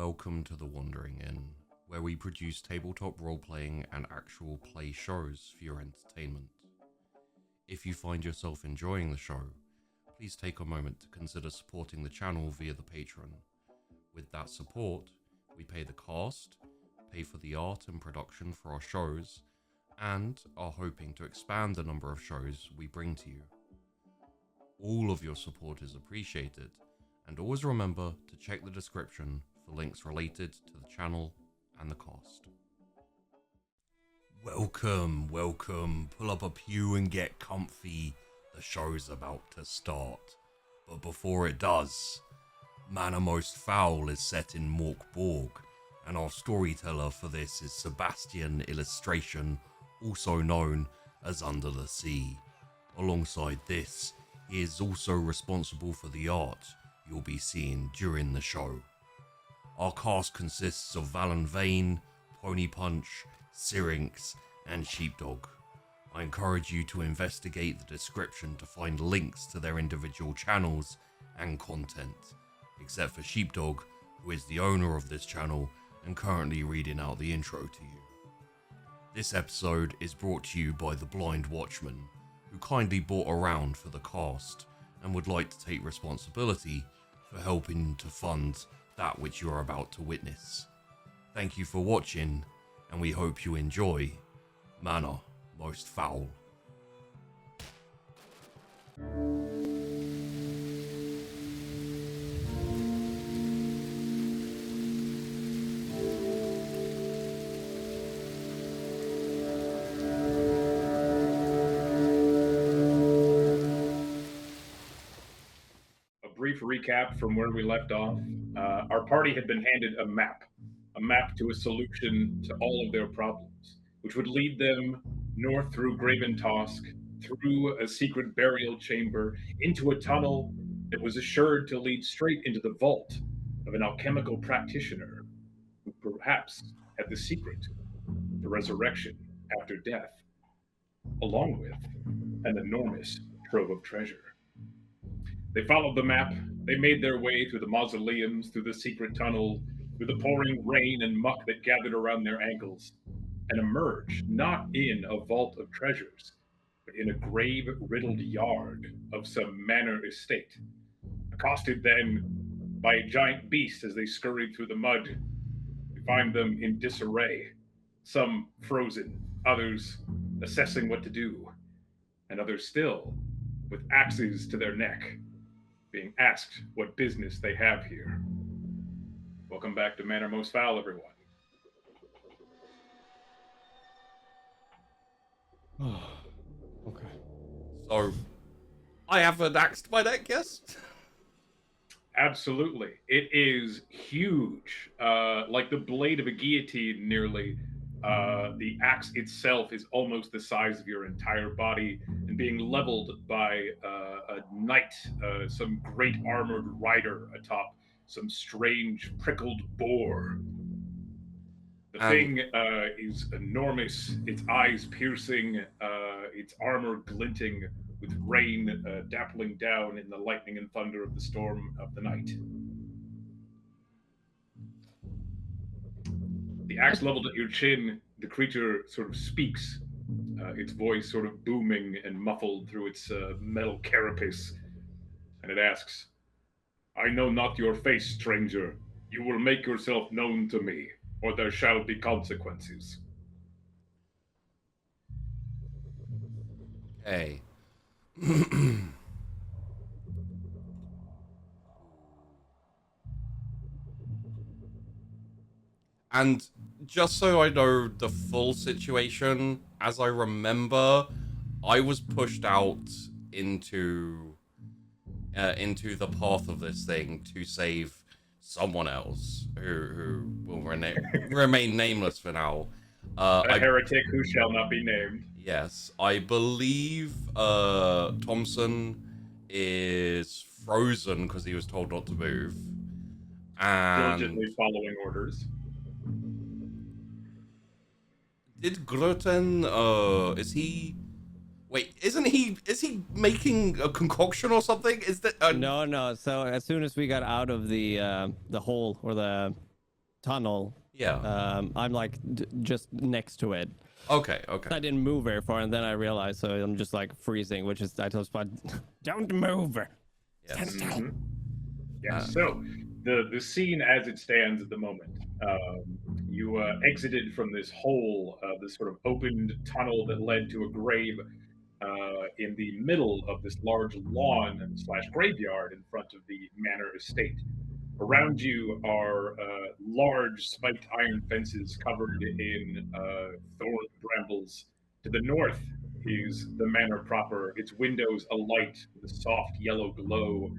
Welcome to the Wandering Inn, where we produce tabletop role-playing and actual play shows for your entertainment. If you find yourself enjoying the show, please take a moment to consider supporting the channel via the Patreon. With that support, we pay the cast, pay for the art and production for our shows, and are hoping to expand the number of shows we bring to you. All of your support is appreciated, and always remember to check the description for links related to the channel and the cast. Welcome, pull up a pew and get comfy, the show's about to start. But before it does, Manor Most Foul is set in MÖRK BORG, and our storyteller for this is Sebastian Illustration, also known as Under the Sea. Alongside this, he is also responsible for the art you'll be seeing during the show. Our cast consists of Valen Vane, Pony Punch, Syrinx, and Sheepdog. I encourage you to investigate the description to find links to their individual channels and content, except for Sheepdog, who is the owner of this channel and currently reading out the intro to you. This episode is brought to you by the Blind Watchman, who kindly bought a round for the cast and would like to take responsibility for helping to fund that which you are about to witness. Thank you for watching, and we hope you enjoy Manor Most Foul. Brief recap from where we left off. Our party had been handed a map to a solution to all of their problems, which would lead them north through Graven Tosk, through a secret burial chamber, into a tunnel that was assured to lead straight into the vault of an alchemical practitioner who perhaps had the secret to resurrection after death, along with an enormous trove of treasure. They followed the map. They made their way through the mausoleums, through the secret tunnel, through the pouring rain and muck that gathered around their ankles, and emerged not in a vault of treasures, but in a grave-riddled yard of some manor estate. Accosted then by a giant beast as they scurried through the mud, we find them in disarray, some frozen, others assessing what to do, and others still with axes to their neck, being asked what business they have here. Welcome back to Manor Most Foul, everyone. Okay. So, I have an axe to my neck, yes? Absolutely. It is huge, like the blade of a guillotine nearly. The axe itself is almost the size of your entire body and being leveled by a knight, some great armored rider atop some strange prickled boar. The thing is enormous, its eyes piercing, its armor glinting with rain dappling down in the lightning and thunder of the storm of the night. The axe leveled at your chin, the creature sort of speaks, its voice sort of booming and muffled through its metal carapace, and it asks, "I know not your face, stranger. You will make yourself known to me, or there shall be consequences." Okay. And just so I know the full situation, as I remember, I was pushed out into the path of this thing to save someone else who will remain nameless for now. A heretic who shall not be named. Yes, I believe Thompson is frozen because he was told not to move. And Diligently following orders. Did Gluten, is he... Wait, isn't he... Is he making a concoction or something? Is that... No. So as soon as we got out of the hole or the tunnel. Yeah. I'm like just next to it. Okay. Okay. I didn't move very far, and then I realized, so I'm just like freezing, which is I told Spot, don't move. Yes. Mhm. Yes. So the scene as it stands at the moment, you exited from this hole, this sort of opened tunnel that led to a grave in the middle of this large lawn slash graveyard in front of the manor estate. Around you are large spiked iron fences covered in thorn brambles. To the north is the manor proper, its windows alight with a soft yellow glow.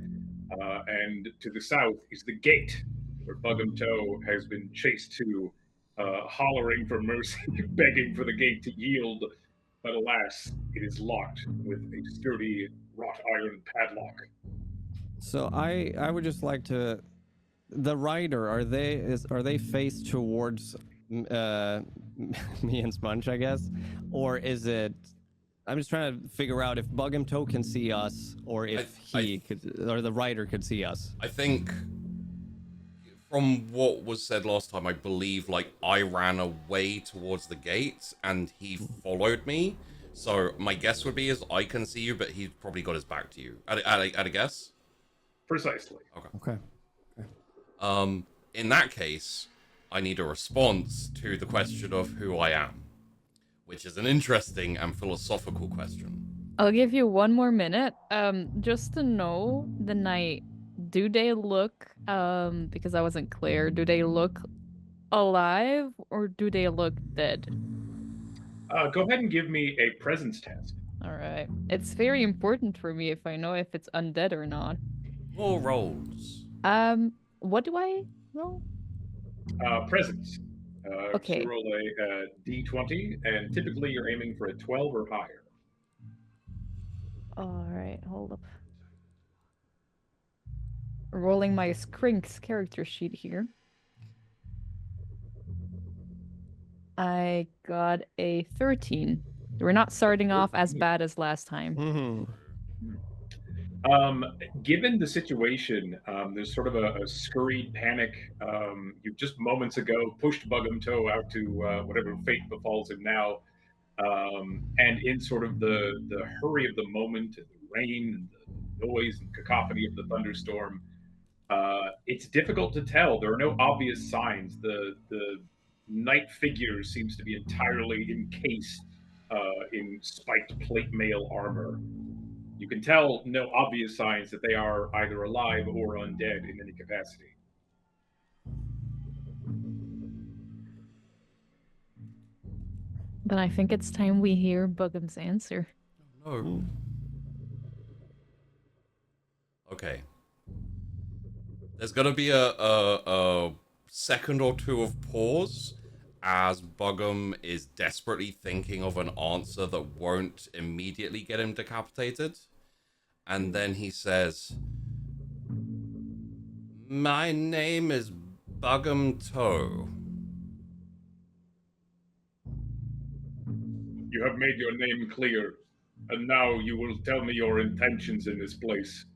And to the south is the gate where Bugum Toe has been chased to, hollering for mercy, begging for the gate to yield. But alas, it is locked with a sturdy wrought iron padlock. So I would just like to, the rider, are they faced towards me and Sponge, I guess, or is it? I'm just trying to figure out if Bugum Toe can see us, or if or the rider could see us. I think from what was said last time, I believe like I ran away towards the gate and he followed me. So my guess would be is I can see you, but he's probably got his back to you. At a guess. Precisely. Okay. In that case, I need a response to the question of who I am, which is an interesting and philosophical question. I'll give you one more minute. Just to know the night. Do they look? Because I wasn't clear. Do they look alive or do they look dead? Go ahead and give me a presence test. All right. It's very important for me if I know if it's undead or not. More rolls. What do I roll? Presence. Okay. So roll a d20, and typically you're aiming for a 12 or higher. All right, hold up. Rolling my Skrinks character sheet here. I got a 13. We're not starting off as bad as last time. Mm-hmm. Given the situation, there's sort of a scurried panic. You just moments ago pushed Bugum Toe out to whatever fate befalls him now. And in sort of the hurry of the moment and the rain and the noise and cacophony of the thunderstorm, it's difficult to tell. There are no obvious signs. The night figure seems to be entirely encased in spiked plate mail armor. You can tell no obvious signs that they are either alive or undead in any capacity. Then I think it's time we hear Bugum's answer. No. Okay. There's gonna be a second or two of pause as Bugum is desperately thinking of an answer that won't immediately get him decapitated. And then he says, "My name is Bugum Toe." You have made your name clear, and now you will tell me your intentions in this place.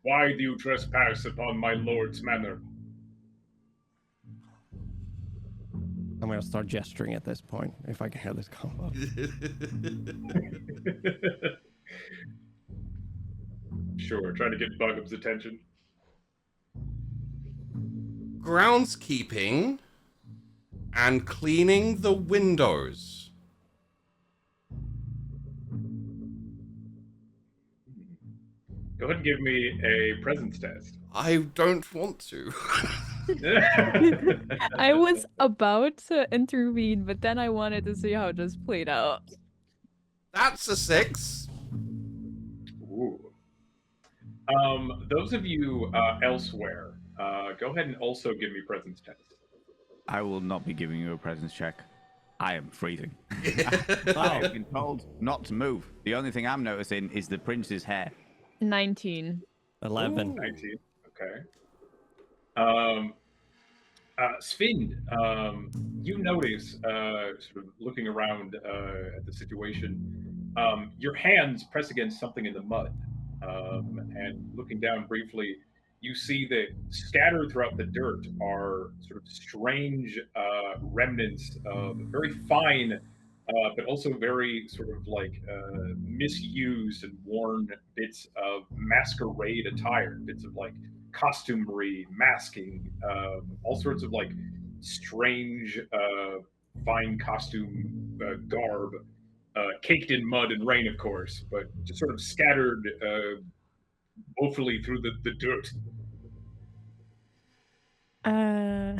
Why do you trespass upon my lord's manor? I'm gonna start gesturing at this point if I can hear this combo. Sure, trying to get Bugum's attention. Groundskeeping and cleaning the windows. Go ahead and give me a presence test. I don't want to. I was about to intervene, but then I wanted to see how it just played out. That's a 6. Ooh. Those of you elsewhere, go ahead and also give me presence test. I will not be giving you a presence check. I am freezing. I have been told not to move. The only thing I'm noticing is the prince's hair. 19. 11. Ooh, 19. Okay. Svind, you notice, sort of looking around at the situation, your hands press against something in the mud, and looking down briefly, you see that scattered throughout the dirt are sort of strange remnants of very fine, but also very sort of like misused and worn bits of masquerade attire, bits of like costumery, masking, all sorts of like strange, fine costume garb, caked in mud and rain, of course, but just sort of scattered woefully through the dirt. Uh,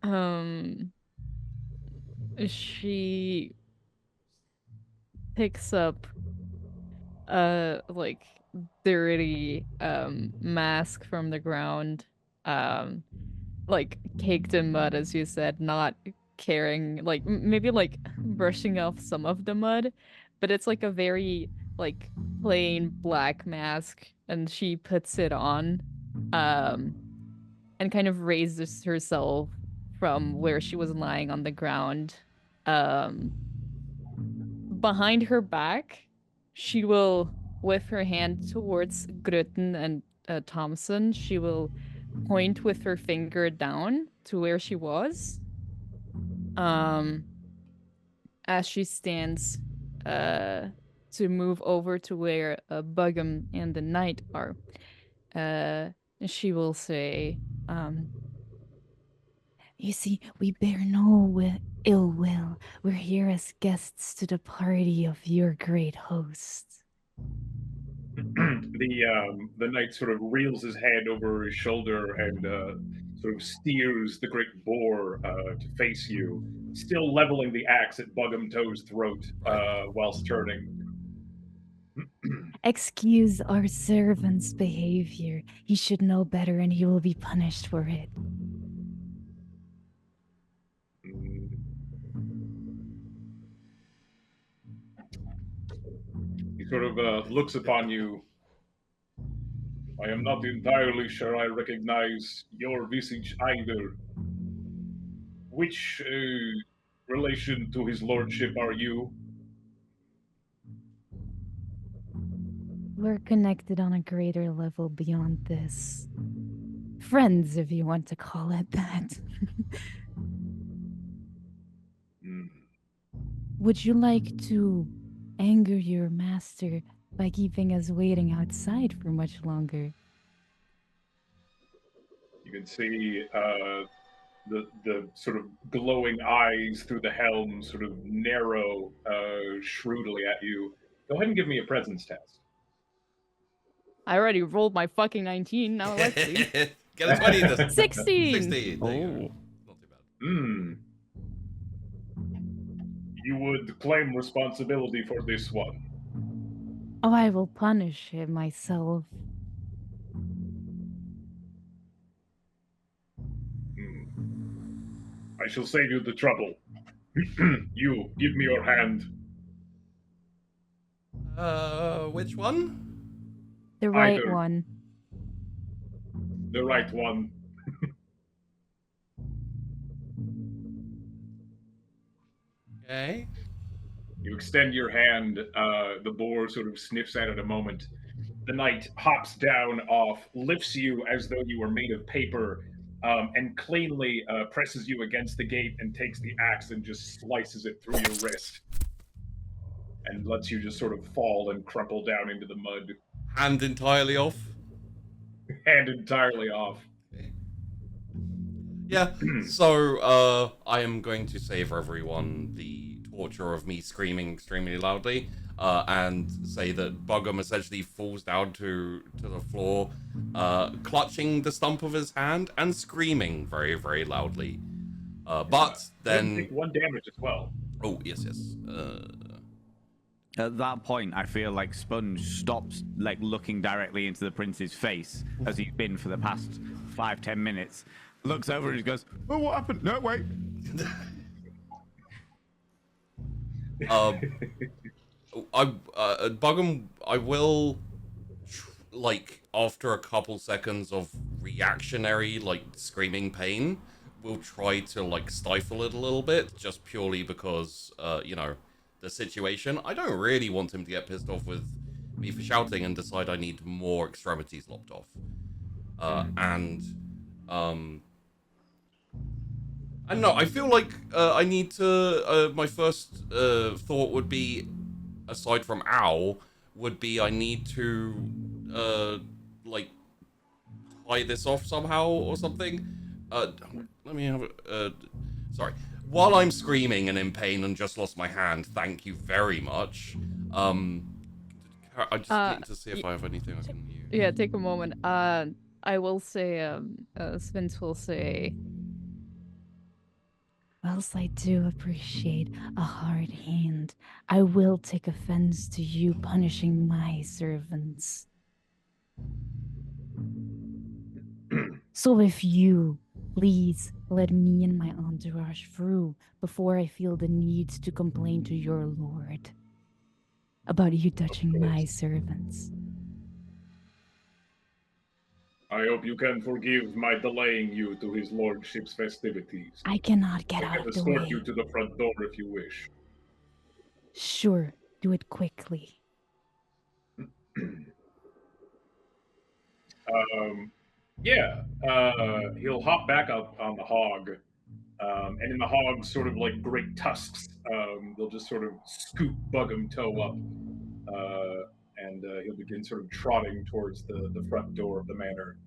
um, she picks up like dirty mask from the ground, like caked in mud, as you said, not caring, like maybe like brushing off some of the mud, but it's like a very like plain black mask, and she puts it on, um, and kind of raises herself from where she was lying on the ground. Um, Behind her back, she will, with her hand towards Gruten and Thompson, she will point with her finger down to where she was. Um, as she stands to move over to where Buggum and the knight are. She will say, you see, we bear no ill will. We're here as guests to the party of your great host. The knight sort of reels his hand over his shoulder and sort of steers the great boar to face you, still leveling the axe at Buggum Toe's throat whilst turning. Excuse our servant's behavior. He should know better and he will be punished for it. He sort of looks upon you. I am not entirely sure I recognize your visage either. Which relation to his lordship are you? We're connected on a greater level beyond this. Friends, if you want to call it that. Would you like to anger your master by keeping us waiting outside for much longer? You can see the sort of glowing eyes through the helm sort of narrow shrewdly at you. Go ahead and give me a presence test. I already rolled my fucking 19. Now let's see. Get a 20 this time. 16. 16. There you go. Not too bad. You would claim responsibility for this one. Oh, I will punish him myself. I shall save you the trouble. You, give me your hand. Which one? The right Either. one. The right one. Okay. You extend your hand. The boar sort of sniffs at it a moment. The knight hops down off, lifts you as though you were made of paper, and cleanly presses you against the gate and takes the axe and just slices it through your wrist. And lets you just sort of fall and crumple down into the mud. Hand entirely off. Hand entirely off. Okay. Yeah, so I am going to say for everyone the torture of me screaming extremely loudly, and say that Buggum essentially falls down to the floor, clutching the stump of his hand and screaming very, very loudly. But then... take 1 damage as well. Oh, yes. At that point, I feel like Sponge stops, like, looking directly into the prince's face, as he's been for the past 5-10 minutes. Looks over and he goes, "Oh, what happened? No, wait." Buggum, I will, like, after a couple seconds of reactionary, like, screaming pain, will try to, like, stifle it a little bit, just purely because, you know, the situation. I don't really want him to get pissed off with me for shouting and decide I need more extremities lopped off. And no, I feel like I need to. My first thought would be, aside from owl, would be I need to like tie this off somehow or something. Let me have a. Sorry. While I'm screaming and in pain and just lost my hand, thank you very much. I just need to see if I have anything I can use. Yeah, take a moment. I will say, Spence will say, Whilst I do appreciate a hard hand, I will take offense to you punishing my servants. So if you please let me and my entourage through before I feel the need to complain to your lord about you touching my servants. I hope you can forgive my delaying you to his lordship's festivities. I cannot get I out can of the escort way. you to the front door if you wish. Sure, do it quickly. He'll hop back up on the hog, and in the hog's sort of like great tusks, they'll just sort of scoop Bug'em Toe up, and he'll begin sort of trotting towards the front door of the manor.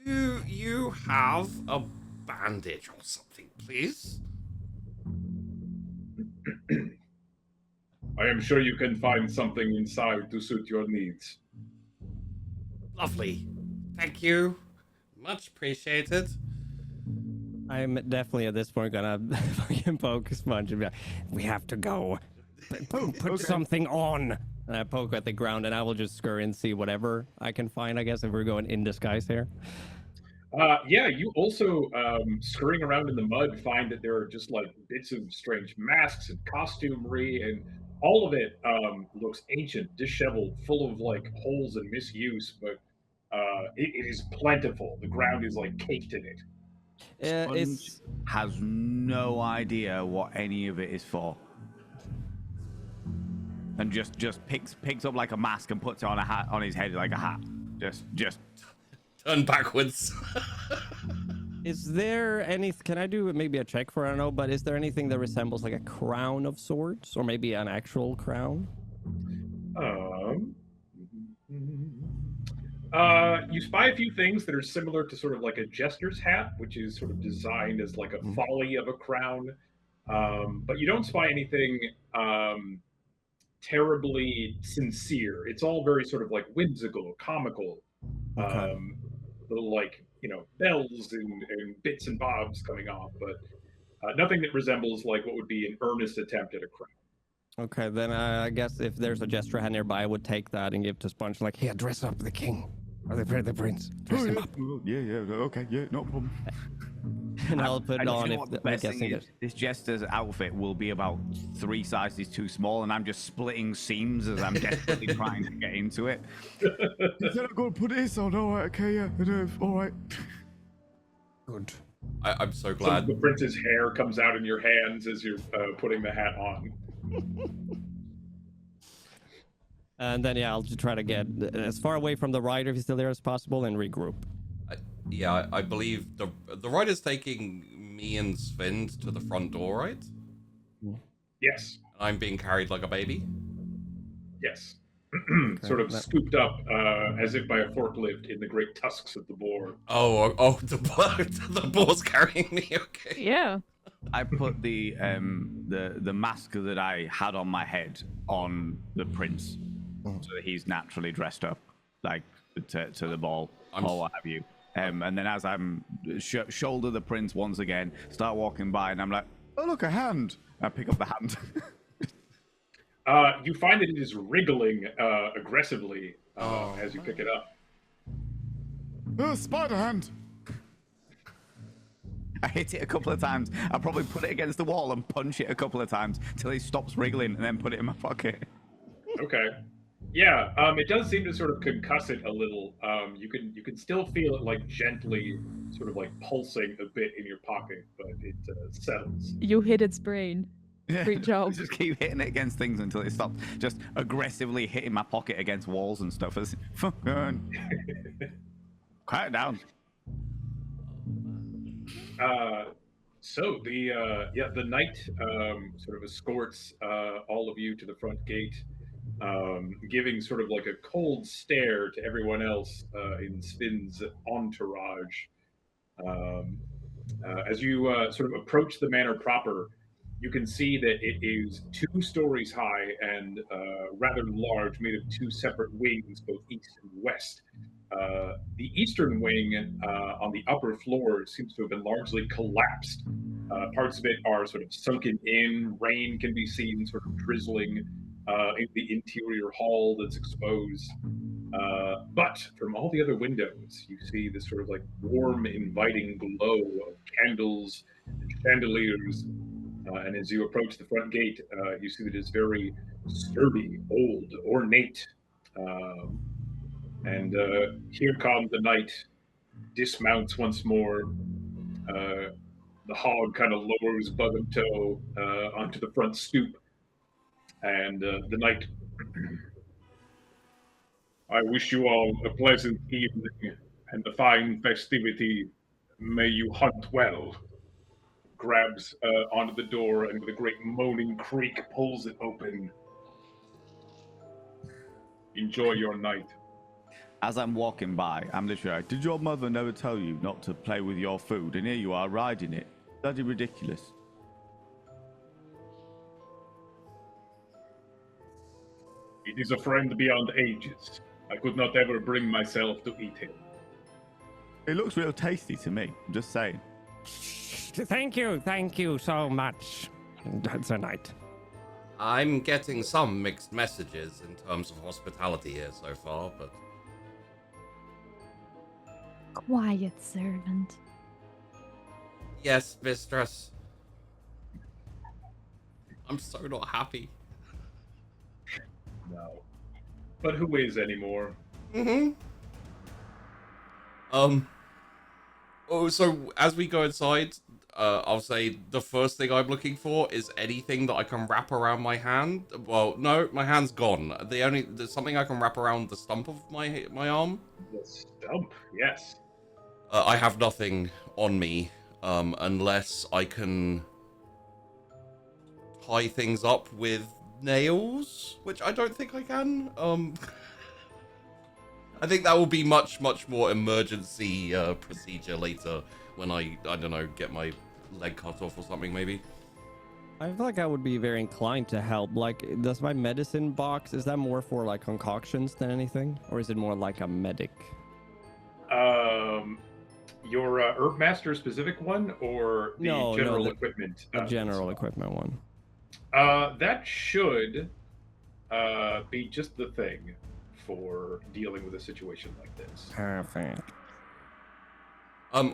Do you have a bandage or something, please? I am sure you can find something inside to suit your needs. Lovely. Thank you. Much appreciated. I'm definitely at this point gonna fucking poke Sponge and be like, we have to go. Put something on. And I poke at the ground and I will just scurry and see whatever I can find, I guess, if we're going in disguise here. You also, scurrying around in the mud, find that there are just like bits of strange masks and costumery, and all of it looks ancient, disheveled, full of like holes and misuse, but it is plentiful. The ground is like caked in it. Sponge has no idea what any of it is for, and just picks up like a mask and puts it on a hat on his head like a hat. Just turn backwards. Is there any? Can I do maybe a check for? I don't know, but is there anything that resembles like a crown of sorts, or maybe an actual crown? You spy a few things that are similar to sort of like a jester's hat, which is sort of designed as like a folly of a crown. But you don't spy anything terribly sincere. It's all very sort of like whimsical, comical. Okay. Little like, bells and bits and bobs coming off, but nothing that resembles like what would be an earnest attempt at a crown. Okay, then I guess if there's a gesture hand nearby, I would take that and give to Sponge, like, here, dress up the king. Or the prince. Dress him up. Okay, no problem. And I'll put it on if the I'm best thing guessing is, this jester's outfit will be about 3 sizes too small, and I'm just splitting seams as I'm desperately trying to get into it. Is that going to put this on? All right, okay, yeah, all right. Good. I'm so So glad. the prince's hair comes out in your hands as you're putting the hat on. And then, yeah, I'll just try to get as far away from the rider if he's still there as possible and regroup. I believe the rider's taking me and Sven to the front door, right? Yes. I'm being carried like a baby. Yes. Sort of scooped up as if by a forklift in the great tusks of the boar. Oh, the boar's carrying me. Okay. yeah. I put the mask that I had on my head on the prince, so that he's naturally dressed up, like to the ball or what have you. And then as I'm shoulder the prince once again, start walking by, and I'm like, oh look, a hand. I pick up the hand. You find that it is wriggling aggressively as you pick it up. Spider hand. I hit it a couple of times. I probably put it against the wall and punch it a couple of times till it stops wriggling, and then put it in my pocket. Okay. Yeah, it does seem to sort of concuss it a little. You can still feel it like gently sort of like pulsing a bit in your pocket, but it settles. You hit its brain. Great job. Just keep hitting it against things until it stops. Just aggressively hitting my pocket against walls and stuff. Fucking quiet down. So the knight sort of escorts all of you to the front gate, giving sort of like a cold stare to everyone else in Svin's entourage. As you sort of approach the manor proper, you can see that it is 2 stories high and rather large, made of 2 separate wings, both east and west. The eastern wing on the upper floor seems to have been largely collapsed. Parts of it are sort of sunken in. Rain can be seen sort of drizzling in the interior hall that's exposed. But from all the other windows, you see this sort of like warm, inviting glow of candles and chandeliers. And as you approach the front gate, you see that it's very sturdy, old, ornate. And here comes the knight, dismounts once more. The hog kind of lowers bug and toe onto the front stoop. And the knight, I wish you all a pleasant evening and a fine festivity. May you hunt well. Grabs onto the door and with a great moaning creak pulls it open. Enjoy your night. As I'm walking by, I'm literally like, did your mother never tell you not to play with your food? And here you are riding it. Bloody ridiculous. It is a friend beyond ages. I could not ever bring myself to eat him. It looks real tasty to me. I'm just saying. Thank you so much. That's a night. I'm getting some mixed messages in terms of hospitality here so far, but... Quiet, servant. Yes, mistress. I'm so not happy. No. But who is anymore? Mm-hmm. Oh, so as we go inside, I'll say the first thing I'm looking for is anything that I can wrap around my hand. Well, no, my hand's gone. There's something I can wrap around the stump of my arm. The stump, yes. I have nothing on me, unless I can tie things up with nails, which I don't think I can. I think that will be much more emergency procedure later when I don't know, get my leg cut off or something maybe. I feel like I would be very inclined to help. Like, does my medicine box, is that more for like concoctions than anything? Or is it more like a medic? Your herb master specific one or the general equipment? The general equipment one. That should be just the thing for dealing with a situation like this. Perfect.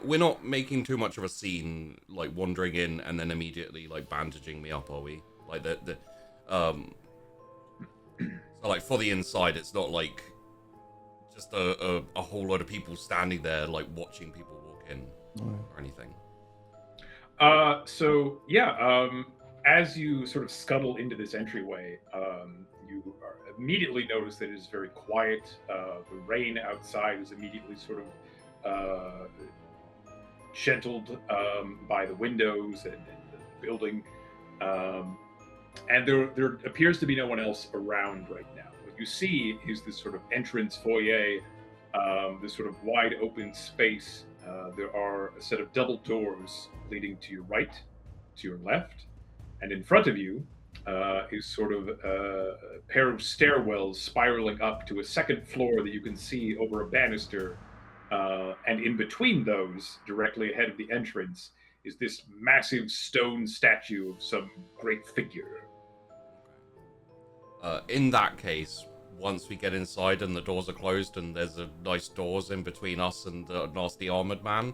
We're not making too much of a scene, like wandering in and then immediately like bandaging me up, are we? Like so like for the inside, it's not like just a whole lot of people standing there like watching people walk in or anything. So yeah, as you sort of scuttle into this entryway, you immediately notice that it is very quiet. The rain outside is immediately sort of gentled by the windows and the building, and there appears to be no one else around right now. What you see is this sort of entrance foyer, this sort of wide open space. There are a set of double doors leading to your right, to your left, and in front of you is sort of a pair of stairwells spiraling up to a second floor that you can see over a banister. And in between those, directly ahead of the entrance, is this massive stone statue of some great figure. In that case, once we get inside and the doors are closed and there's a nice doors in between us and the nasty armored man,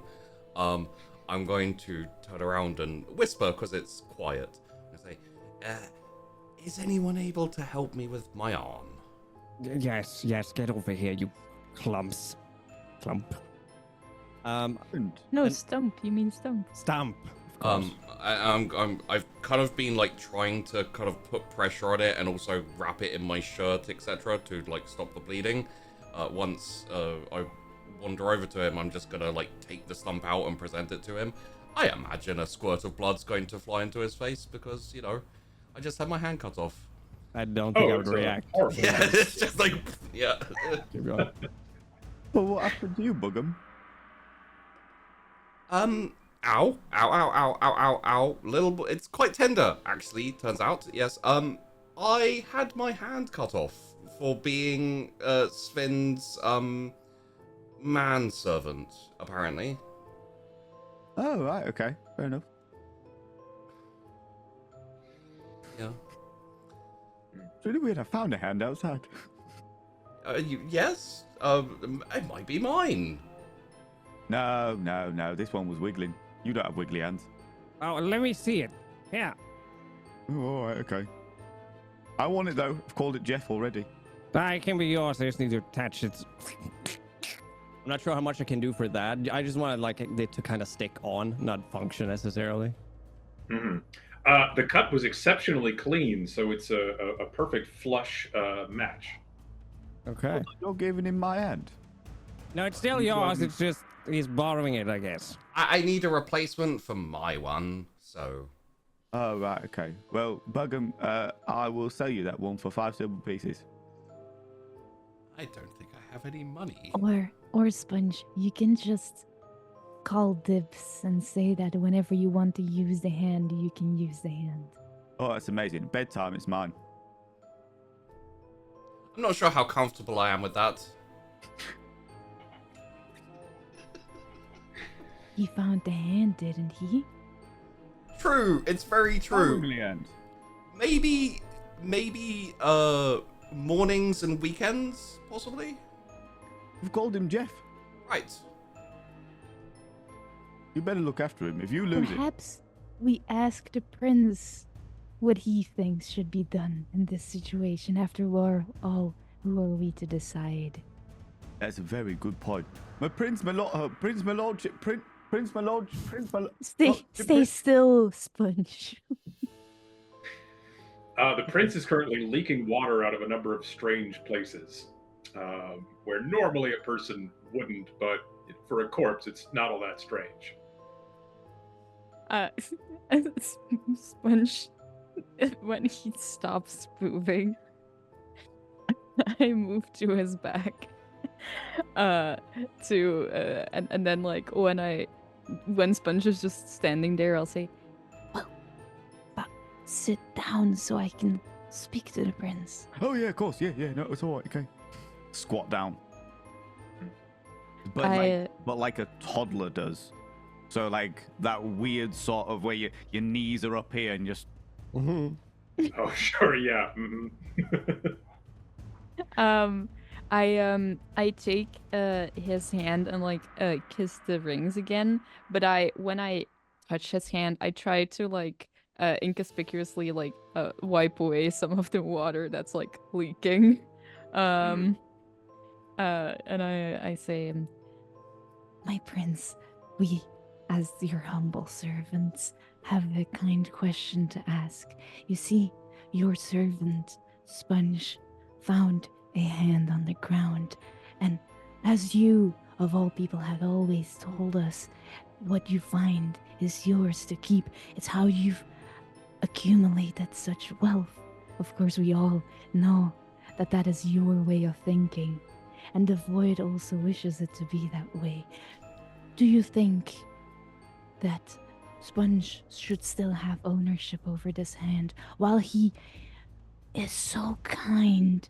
I'm going to turn around and whisper, because it's quiet, and say, is anyone able to help me with my arm? Yes, get over here, you clump. No, stump. You mean stump. Stump. course. I've kind of been like trying to kind of put pressure on it and also wrap it in my shirt, etc., to like stop the bleeding. Once I wander over to him, I'm just gonna like take the stump out and present it to him. I imagine a squirt of blood's going to fly into his face because, you know, I just had my hand cut off. I don't think I would it's react. horrible. Yeah, it's just like, yeah. Keep going. Well, what happened to you, Buggum? Ow, ow, ow, ow, ow, ow, ow. It's quite tender, actually, turns out. Yes, I had my hand cut off for being, Sven's, manservant, apparently. Oh, right, okay. Fair enough. Yeah. It's really weird. I found a hand outside. Yes? It might be mine. No. This one was wiggling. You don't have wiggly hands. Oh, let me see it. Yeah. Oh, all right, okay. I want it, though. I've called it Jeff already. It can be yours. I just need to attach it. I'm not sure how much I can do for that. I just want like it to kind of stick on, not function necessarily. Mm-hmm. The cut was exceptionally clean, so it's a perfect flush match. Okay. You're giving him my hand. No, it's still yours. It's just he's borrowing it, I guess. I need a replacement for my one, so... Oh, right, okay. Well, Buggum, I will sell you that one for 5 silver pieces. I don't think I have any money. Or Sponge, you can just call dibs and say that whenever you want to use the hand, you can use the hand. Oh, that's amazing. Bedtime, it's mine. I'm not sure how comfortable I am with that. He found the hand, didn't he? True, it's very true. Wiggly hand. Maybe, mornings and weekends, possibly? You've called him Jeff. Right. You better look after him. If you lose it... Perhaps we ask the prince what he thinks should be done in this situation. After all, who are we to decide? That's a very good point. Prince my lord. Stay still, Sponge. The prince is currently leaking water out of a number of strange places, where normally a person wouldn't, but for a corpse, it's not all that strange. Sponge, when he stops moving, I move to his back. And then like when Sponge is just standing there, I'll say, Well, sit down so I can speak to the prince. Oh, yeah, of course. Yeah, no, it's all right. Okay. Squat down. But like a toddler does. So like that weird sort of where your knees are up here and just... Oh, sure, yeah. I take his hand and like kiss the rings again, but when I touch his hand, I try to like inconspicuously like wipe away some of the water that's like leaking. And I say, My prince, we, as your humble servants, have a kind question to ask. You see, your servant, Sponge, found a hand on the ground, and as you, of all people, have always told us, what you find is yours to keep. It's how you've accumulated such wealth. Of course, we all know that is your way of thinking, and the Void also wishes it to be that way. Do you think that Sponge should still have ownership over this hand, while he is so kind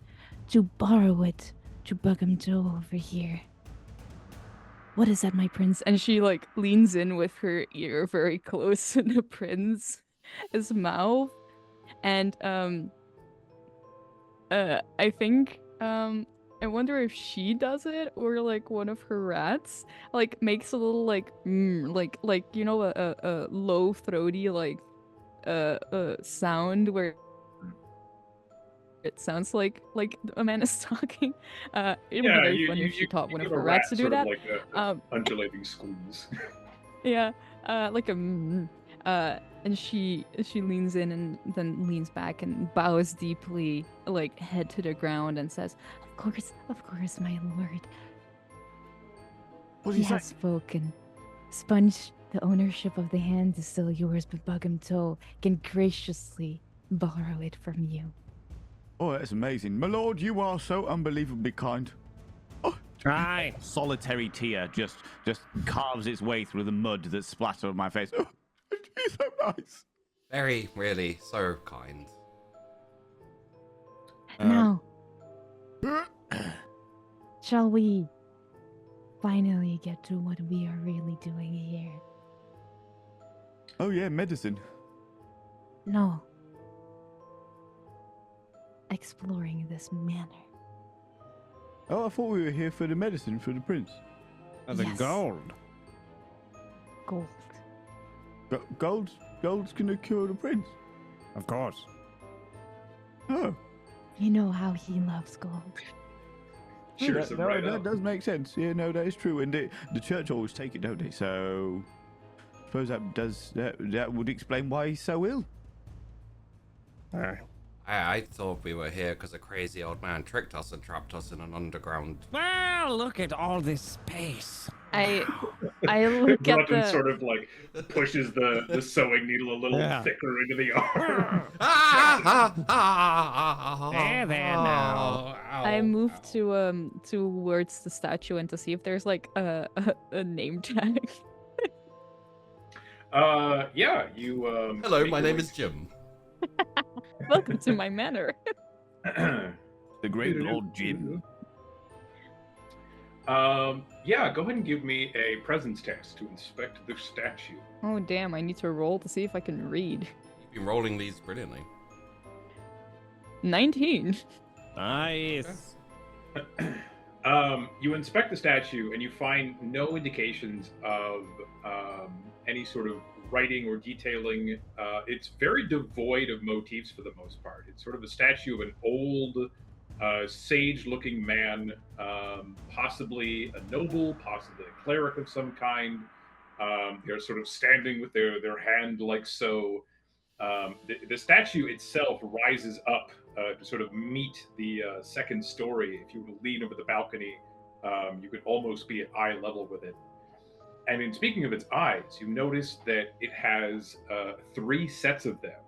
to borrow it to Buggum Joe over here? What is that, my prince? and she like leans in with her ear very close to the prince's mouth, and I think I wonder if she does it or like one of her rats like makes a little like like you know a low throaty like sound where it sounds like a man is talking. It would be very funny if she taught one of her rats to do that. Like undulating squeeze. Yeah, like a And she leans in and then leans back and bows deeply, like head to the ground, and says, Of course, my lord. What do He you say? has spoken. Sponge, the ownership of the hand is still yours, but Bugum Toe can graciously borrow it from you. Oh, that's amazing. My lord, you are so unbelievably kind. Aye. Solitary tear just carves its way through the mud that's splattered on my face. Oh, you're so nice. Very, really, so kind. Now, shall we finally get to what we are really doing here? Oh, yeah, medicine. No. Exploring this manor. Oh, I thought we were here for the medicine for the prince. The Yes. gold. Gold. Gold's gonna cure the prince. Of course. Oh, You know how he loves gold. Sure, that, no, that does make sense. Yeah, no, that is true. And the church always take it, don't they? So, I suppose that would explain why he's so ill. Aye. I thought we were here because a crazy old man tricked us and trapped us in an underground. Well, look at all this space. I look at Broughton the sort of like pushes the sewing needle a little Yeah. thicker into the arm. There now. I move to towards the statue and to see if there's like a name tag. Yeah, you. Hello, make my your name way- is Jim. Welcome to my manor. The great Lord Jim. Yeah, go ahead and give me a presence test to inspect the statue. Oh damn! I need to roll to see if I can read. You've been rolling these brilliantly. 19. Nice. You inspect the statue and you find no indications of any sort of writing or detailing. It's very devoid of motifs for the most part. It's sort of a statue of an old, sage-looking man, possibly a noble, possibly a cleric of some kind. They're sort of standing with their hand like so. The statue itself rises up to sort of meet the second story. If you were to lean over the balcony, you could almost be at eye level with it. And in speaking of its eyes, you notice that it has 3 sets of them,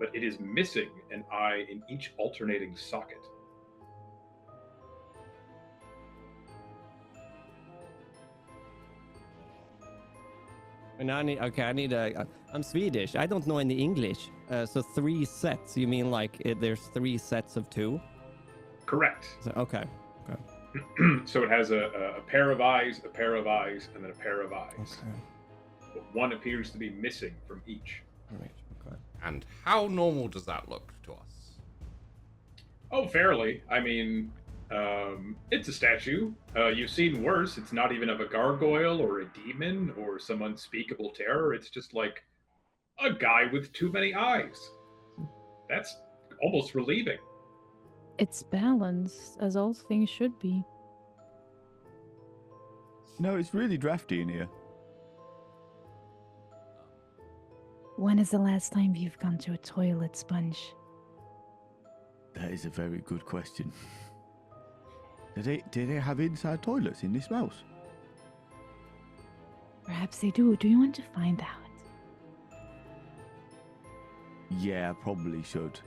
but it is missing an eye in each alternating socket. And I need I'm Swedish. I don't know any English. So 3 sets. You mean like there's 3 sets of 2? Correct. So, okay. So it has a pair of eyes, a pair of eyes, and then a pair of eyes. Okay. But one appears to be missing from each. Right. Okay. And how normal does that look to us? Oh, fairly. I mean, it's a statue. You've seen worse. It's not even of a gargoyle or a demon or some unspeakable terror. It's just like a guy with too many eyes. That's almost relieving. It's balanced, as all things should be. No, it's really drafty in here. When is the last time you've gone to a toilet, Sponge? That is a very good question. Do they have inside toilets in this house? Perhaps they do. Do you want to find out? Yeah, I probably should.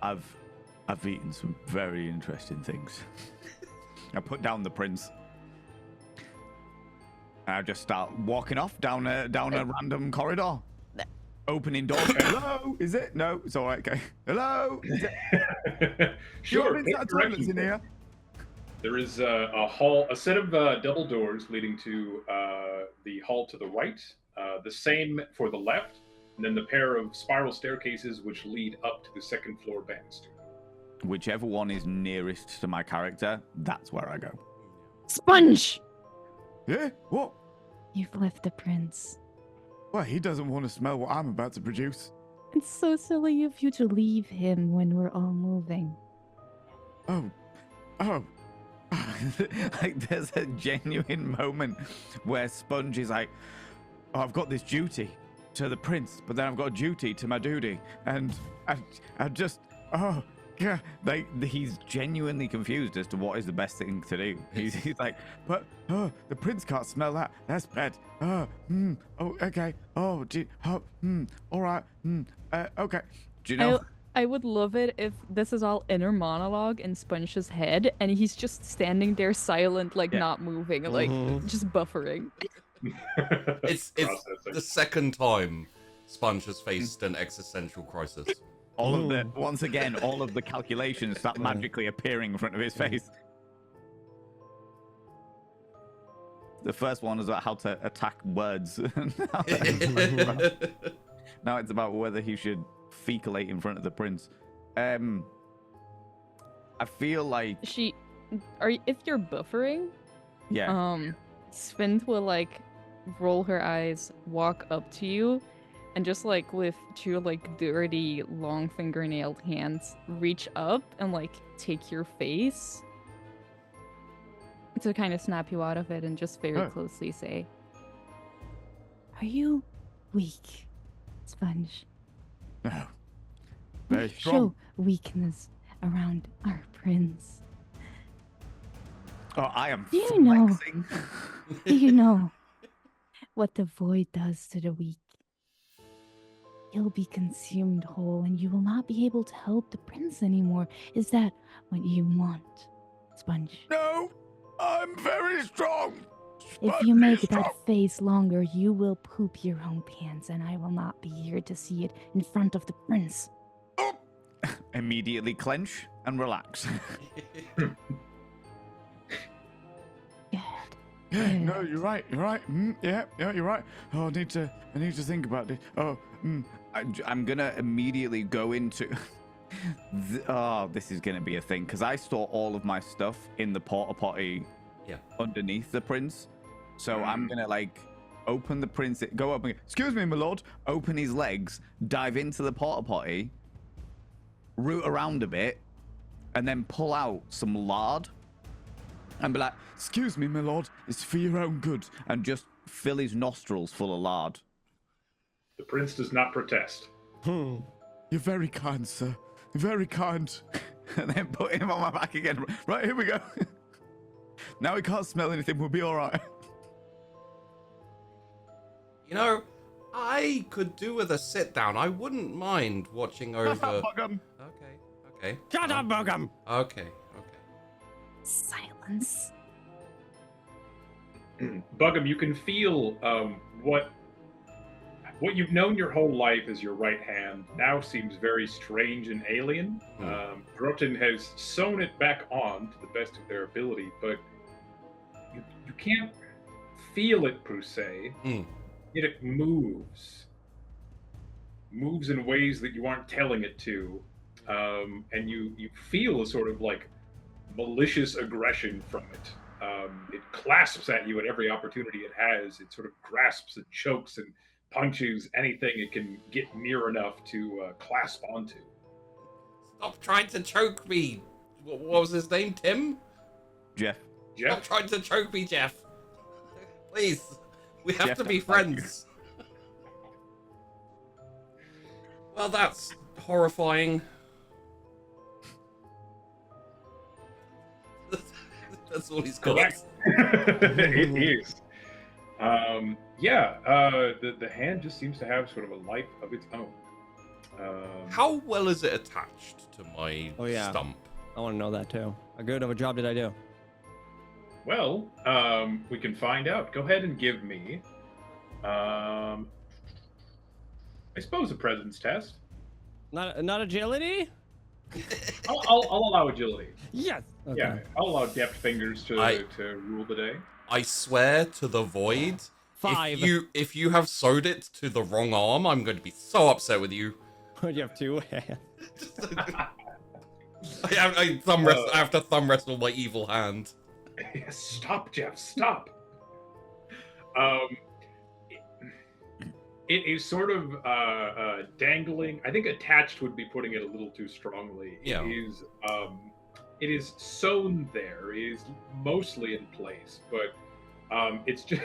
I've eaten some very interesting things. I put down the prince. I just start walking off down a random corridor. Opening doors. Hello? Is it? No, it's all right. Okay. Hello? Is it? Sure. Inside pick toilets directions. in here. There is a hall, a set of double doors leading to the hall to the right, the same for the left, and then the pair of spiral staircases which lead up to the second floor bandstand. Whichever one is nearest to my character, that's where I go. Sponge! Yeah? What? You've left the prince. Well, he doesn't want to smell what I'm about to produce. It's so silly of you to leave him when we're all moving. Oh. Like there's a genuine moment where Sponge is like, I've got this duty to the prince, but then I've got a duty to my duty, and I just, oh, yeah, like he's genuinely confused as to what is the best thing to do. He's like, but the prince can't smell that. That's bad. Oh, okay. Oh, all right. Okay. Do you know? I would love it if this is all inner monologue in Sponge's head, and he's just standing there silent, like not moving, like just buffering. It's the second time Sponge has faced an existential crisis. All of the once again, all of the calculations start magically appearing in front of his face. The first one is about how to attack words. Now it's about whether he should fecalate in front of the prince. I feel like if you're buffering, Svint will like roll her eyes, walk up to you, and just like with two like dirty long fingernailed hands reach up and like take your face to kind of snap you out of it and just very closely say, "Are you weak, Sponge?" No. Very We strong. show weakness around our prince. Oh, I am Do you know? flexing. Do you know what the void does to the weak? You'll be consumed whole, and you will not be able to help the prince anymore. Is that what you want, Sponge? No, I'm very strong. If you make Sponge is that face longer, you will poop your own pants, and I will not be here to see it in front of the prince. strong. Immediately clench and relax. No, you're right. You're right. Yeah, you're right. Oh, I need to think about this. Oh, I'm gonna immediately go into. This is gonna be a thing because I store all of my stuff in the porta potty. Yeah. Underneath the prince, so I'm gonna like open the prince. Go up and excuse me, my lord. Open his legs, dive into the porta potty, root around a bit, and then pull out some lard. And be like, excuse me, my lord, it's for your own good. And just fill his nostrils full of lard. The prince does not protest. You're very kind, sir. Very kind. And then put him on my back again. Right, here we go. Now he can't smell anything. We'll be all right. You know, I could do with a sit down. I wouldn't mind watching over. Bug'em. Okay. Shut up, Bogum! Okay. Silence. Bug'em, you can feel what you've known your whole life as your right hand now seems very strange and alien. Groton has sewn it back on to the best of their ability, but you can't feel it per se. Yet it moves in ways that you aren't telling it to, and you feel a sort of like malicious aggression from it. It clasps at you at every opportunity it has. It sort of grasps and chokes and punches anything it can get near enough to clasp onto. Stop trying to choke me. What was his name? Tim? Jeff. Stop trying to choke me, Jeff. Please. We have Jeff, to be thank you. friends. Well, that's horrifying. That's all he's got. Correct. It is. The hand just seems to have sort of a life of its own. How well is it attached to my stump? I want to know that too. How good of a job did I do? Well, we can find out. Go ahead and give me, I suppose, a presence test. Not agility? I'll allow agility. Yes. Okay. Yeah, I'll allow deft fingers to rule the day. I swear to the void, 5. if you have sewed it to the wrong arm, I'm going to be so upset with you. You have 2 hands. I have to thumb wrestle my evil hand. Stop, Jeff, stop. It is sort of dangling. I think attached would be putting it a little too strongly. Yeah. It is sewn there. It is mostly in place, but it's just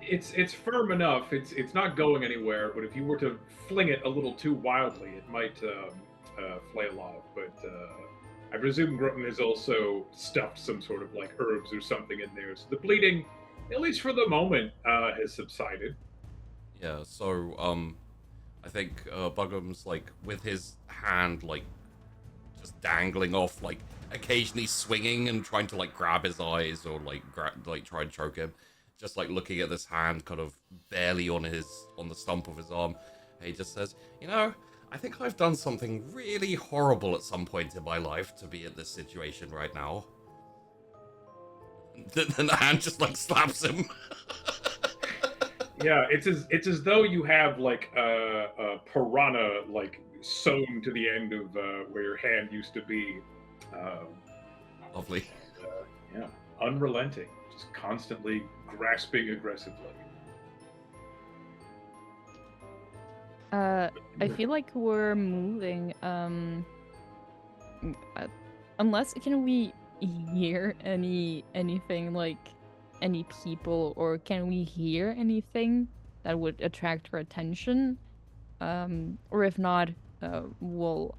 It's firm enough. It's not going anywhere. But if you were to fling it a little too wildly, it might flail off. But I presume Grunton has also stuffed some sort of like herbs or something in there, so the bleeding, at least for the moment, has subsided. Yeah. So I think Bugham's like with his hand like just dangling off, like occasionally swinging and trying to like grab his eyes or like try and choke him. Just like looking at this hand, kind of barely on the stump of his arm. He just says, "You know, I think I've done something really horrible at some point in my life to be in this situation right now." Then the hand just like slaps him. Yeah, it's as though you have like a piranha like sewn to the end of where your hand used to be. Lovely. Yeah, unrelenting, just constantly grasping aggressively. I feel like we're moving. Unless can we hear anything like any people, or can we hear anything that would attract our attention? Or if not, we'll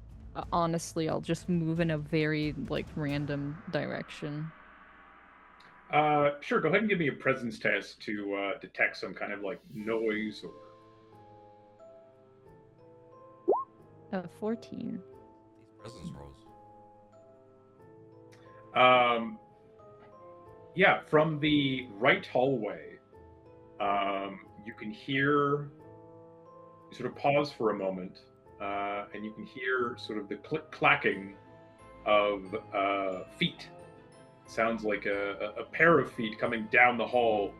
honestly, I'll just move in a very like random direction. Sure. Go ahead and give me a presence test to detect some kind of like noise or. 14. These presence rolls. Yeah, from the right hallway, you can hear. You sort of pause for a moment, and you can hear sort of the clacking of feet. Sounds like a pair of feet coming down the hall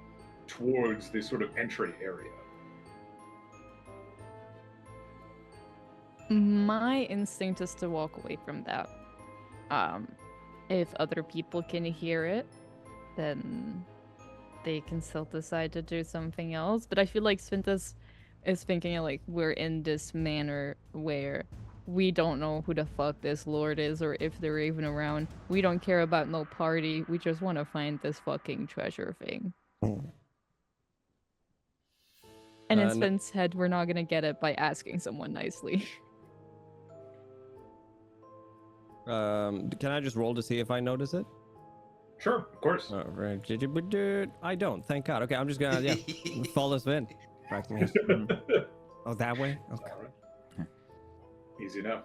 towards this sort of entry area. My instinct is to walk away from that. If other people can hear it, then they can still decide to do something else. But I feel like Svintas is thinking like we're in this manor where we don't know who the fuck this lord is or if they're even around. We don't care about no party. We just want to find this fucking treasure thing. And in Sven's head, we're not gonna get it by asking someone nicely. Can I just roll to see if I notice it? Sure, of course. Oh, right. I don't, thank God. Okay, I'm just gonna follow Sven. Oh, that way? Okay. Right. Easy enough.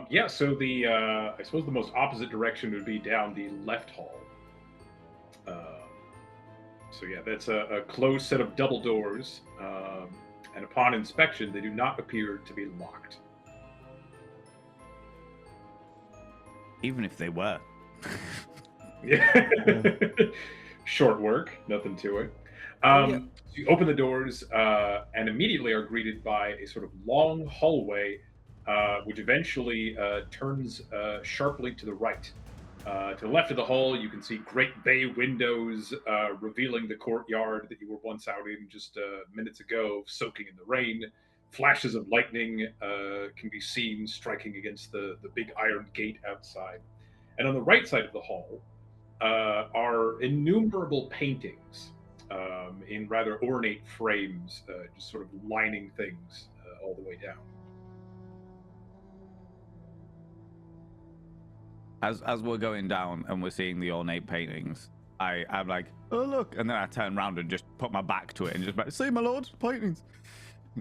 Yeah, so the I suppose the most opposite direction would be down the left hall. So yeah, that's a closed set of double doors, and upon inspection, they do not appear to be locked. Even if they were. Yeah. Short work, nothing to it. So you open the doors and immediately are greeted by a sort of long hallway, which eventually turns sharply to the right. To the left of the hall, you can see great bay windows revealing the courtyard that you were once out in just minutes ago, soaking in the rain. Flashes of lightning can be seen striking against the big iron gate outside. And on the right side of the hall are innumerable paintings in rather ornate frames, just sort of lining things all the way down. As we're going down and we're seeing the ornate paintings, I'm like, oh look, and then I turn around and just put my back to it and just like, see my lord, paintings.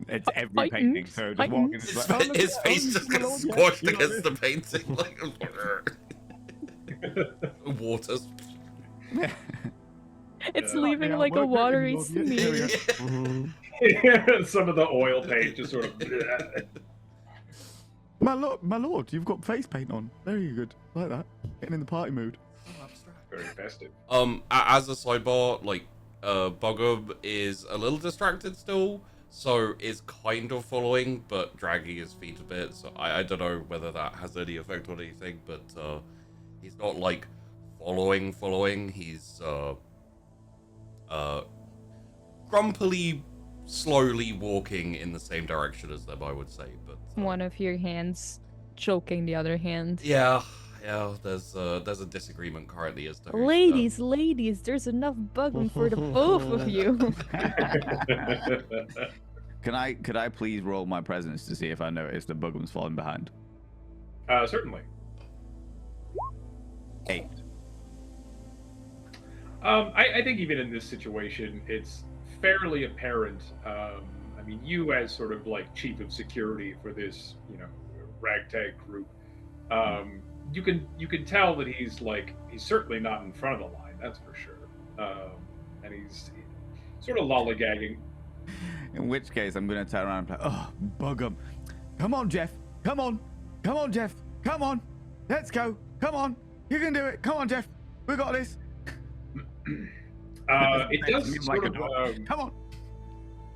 It's every painting, so just walking. His face just gets squashed against the painting, like waters. It's leaving like a watery smear. Some of the oil paint just sort of. My lord, you've got face paint on. Very good, like that. Getting in the party mood. Very festive. As a sidebar, like, Bogub is a little distracted still, so is kind of following, but dragging his feet a bit. So I don't know whether that has any effect on anything, but he's not like following. He's grumpily, slowly walking in the same direction as them, I would say. But one of your hands choking the other hand. Yeah, Yeah, there's a disagreement currently as to who's, Ladies, there's enough bugging for the both of you. Could I please roll my presence to see if I notice the Bugham's falling behind? Certainly. 8. I think even in this situation, it's fairly apparent. I mean, you as sort of like chief of security for this, ragtag group, you can tell that he's certainly not in front of the line. That's for sure. And he's sort of lollygagging. In which case, I'm going to turn around and play, oh, Bugham. Come on, Jeff. Come on, Jeff. Come on. Let's go. Come on. You can do it. Come on, Jeff. We got this. It does sort of, come on.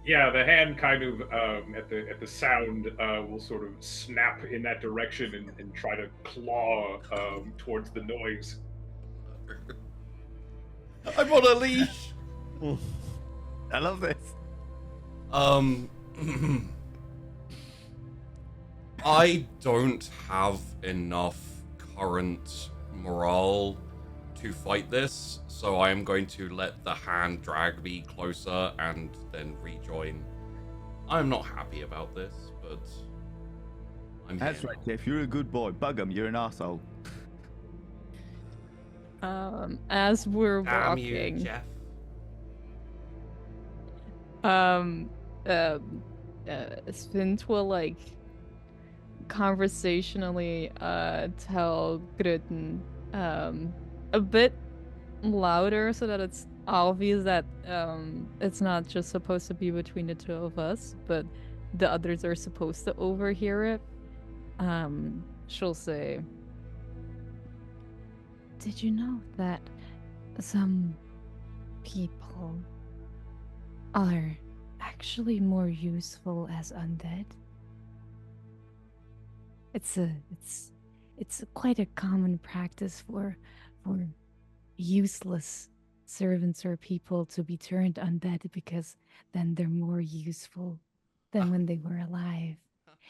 Yeah, the hand kind of at the sound will sort of snap in that direction and try to claw towards the noise. I'm on a leash. I love this. I don't have enough current morale to fight this, so I am going to let the hand drag me closer and then rejoin. I'm not happy about this, but That's right, Jeff. You're a good boy. Bugham, you're an arsehole. As we're Damn walking, you, Jeff. Svint will conversationally tell Gruten a bit louder so that it's obvious that it's not just supposed to be between the two of us, but the others are supposed to overhear it. She'll say, Did you know that some people are actually more useful as undead? It's quite a common practice for useless servants or people to be turned undead because then they're more useful than when they were alive.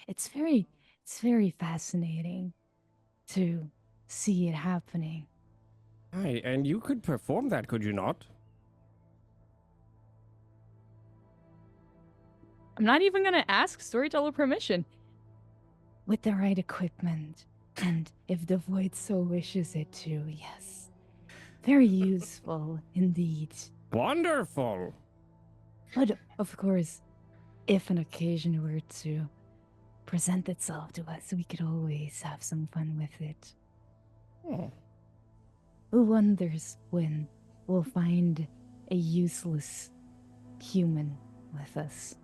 It's very fascinating to see it happening. Hi, and you could perform that, could you not? I'm not even gonna ask storyteller permission. With the right equipment, and if the void so wishes it to, yes. Very useful indeed. Wonderful! But of course, if an occasion were to present itself to us, we could always have some fun with it. Oh. Who wonders when we'll find a useless human with us?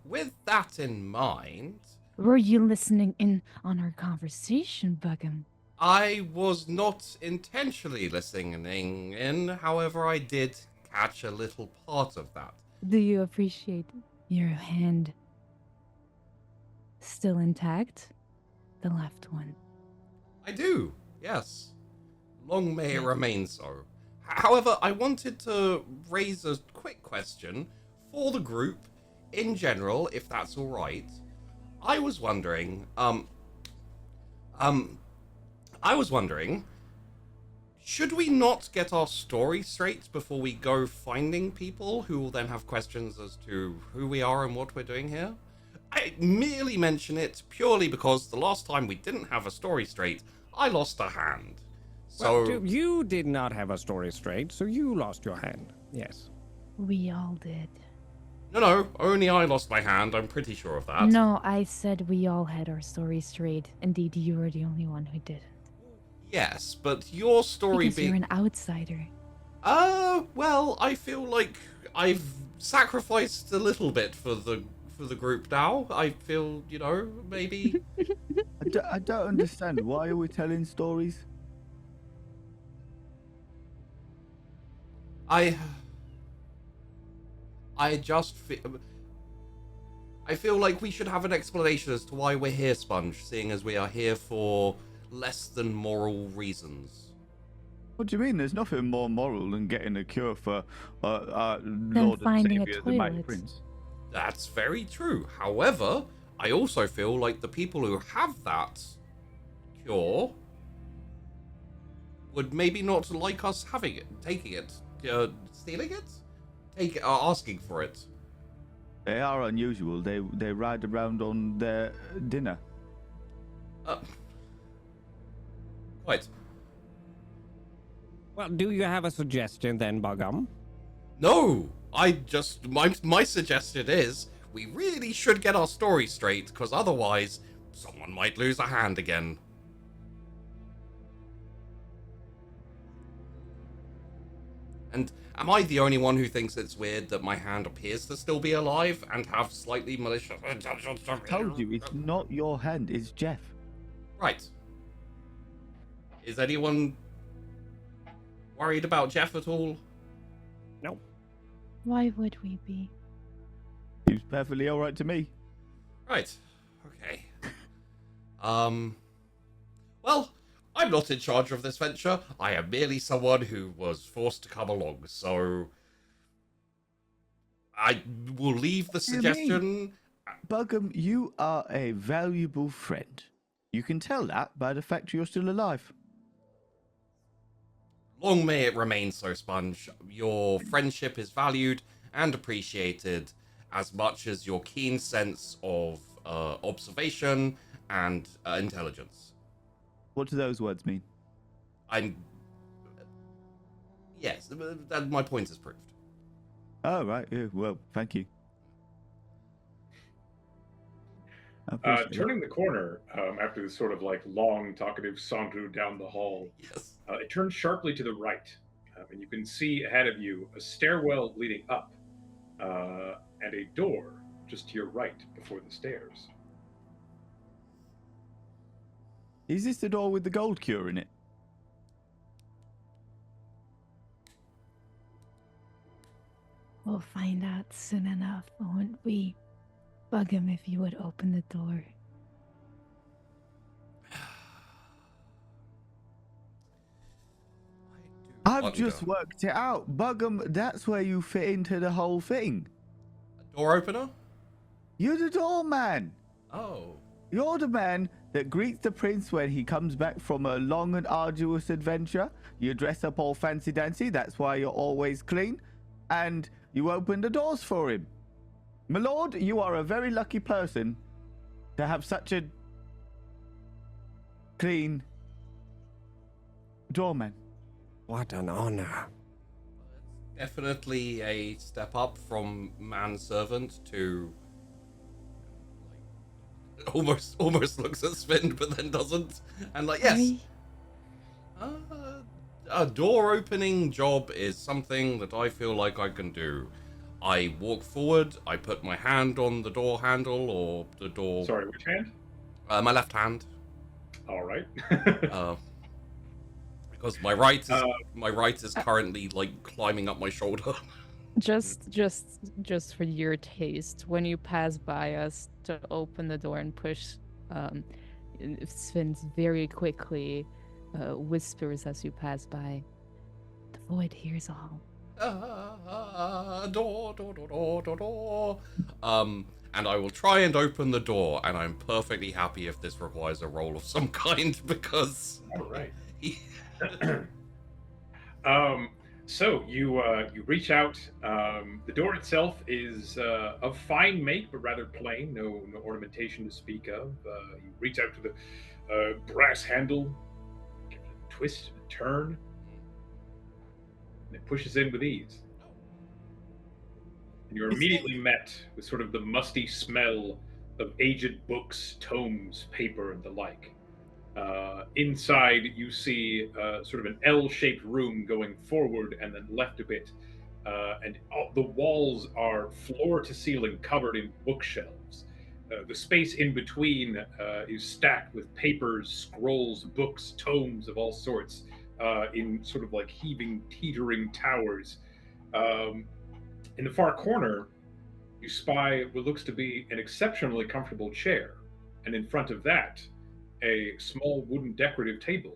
With that in mind, Were you listening in on our conversation, Bugham? I was not intentionally listening in, however, I did catch a little part of that. Do you appreciate your hand still intact? The left one. I do, yes. Long may it remain so. However, I wanted to raise a quick question for the group in general, if that's all right. I was wondering, should we not get our story straight before we go finding people who will then have questions as to who we are and what we're doing here? I merely mention it purely because the last time we didn't have a story straight, I lost a hand. So Well, you did not have a story straight, so you lost your hand. Yes. We all did. No, only I lost my hand, I'm pretty sure of that. No, I said we all had our story straight. Indeed, you were the only one who didn't. Yes, but your story Because you're an outsider. Well, I feel like I've sacrificed a little bit for the group now. I feel, maybe... I don't understand. Why are we telling stories? I feel like we should have an explanation as to why we're here, Sponge, seeing as we are here for less than moral reasons. What do you mean? There's nothing more moral than getting a cure for our Than Lord and finding a Savior, the Mighty toilet. Prince. That's very true. However, I also feel like the people who have that cure would maybe not like us having it, taking it, stealing it, asking for it. They are unusual. They ride around on their dinner. Quite. Well, do you have a suggestion then, Bugum? No, my suggestion is we really should get our story straight, because otherwise someone might lose a hand again. And am I the only one who thinks it's weird that my hand appears to still be alive and have slightly malicious intentions? I told you, it's not your hand, it's Jeff. Right. Is anyone worried about Jeff at all? No. Why would we be? Seems perfectly alright to me. Right. Okay. Well, I'm not in charge of this venture. I am merely someone who was forced to come along, so I will leave the suggestion. Bugum, you are a valuable friend. You can tell that by the fact you're still alive. Long may it remain so, Sponge. Your friendship is valued and appreciated as much as your keen sense of observation and intelligence. What do those words mean? Yes, my point is proved. Oh, right. Yeah, well, thank you. Turning the corner after this sort of like long talkative saunter down the hall, Yes. it turns sharply to the right, and you can see ahead of you a stairwell leading up and a door just to your right before the stairs. Is this the door with the gold cure in it? We'll find out soon enough, won't we? Bug him if you would open the door. I've just worked it out. Bugum, that's where you fit into the whole thing. A door opener? You're the doorman. Oh. You're the man that greets the prince when he comes back from a long and arduous adventure. You dress up all fancy dancy, that's why you're always clean. And you open the doors for him. My lord, you are a very lucky person to have such a clean doorman. What an honor. Definitely a step up from manservant to almost looks at Sven but then doesn't, and like, yes, a door opening job is something that I feel like I can do. I walk forward, I put my hand on the door handle or the door. Sorry, which hand? My left hand. All right. Because my right is currently like climbing up my shoulder. Just for your taste, when you pass by us to open the door and push, Sven very quickly whispers as you pass by, "The void hears all." Door. And I will try and open the door, and I'm perfectly happy if this requires a roll of some kind because. All right. So you reach out. The door itself is of fine make, but rather plain. No ornamentation to speak of. You reach out to the brass handle, give it a twist and a turn, and it pushes in with ease. And you're immediately met with sort of the musty smell of aged books, tomes, paper, and the like. Inside, you see sort of an L-shaped room going forward and then left a bit, and the walls are floor to ceiling covered in bookshelves. The space in between is stacked with papers, scrolls, books, tomes of all sorts in sort of like heaving, teetering towers. In the far corner, you spy what looks to be an exceptionally comfortable chair, and in front of that, a small wooden decorative table,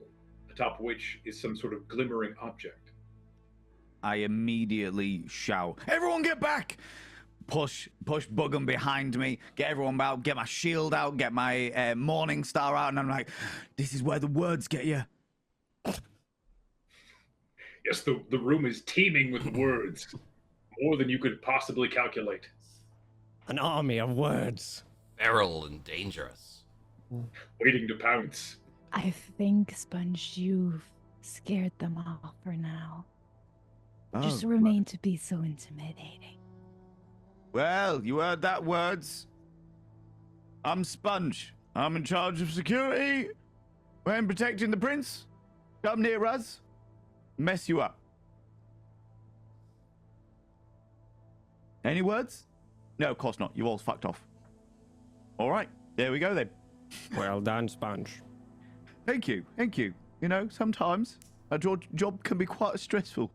atop which is some sort of glimmering object. I immediately shout, "Everyone get back!" push Buggum behind me, get everyone out, get my shield out, get my Morning Star out, and I'm like, this is where the words get you. Yes, the room is teeming with words, more than you could possibly calculate. An army of words. Feral and dangerous. Waiting to pounce. I think, Sponge, you've scared them off for now. Just remain to be so intimidating. Well, you heard that, words. I'm Sponge. I'm in charge of security. When protecting the prince, come near us, mess you up. Any words? No, of course not. You all fucked off. All right, there we go then. Well done, Sponge. Thank you, thank you. You know, sometimes a job can be quite stressful.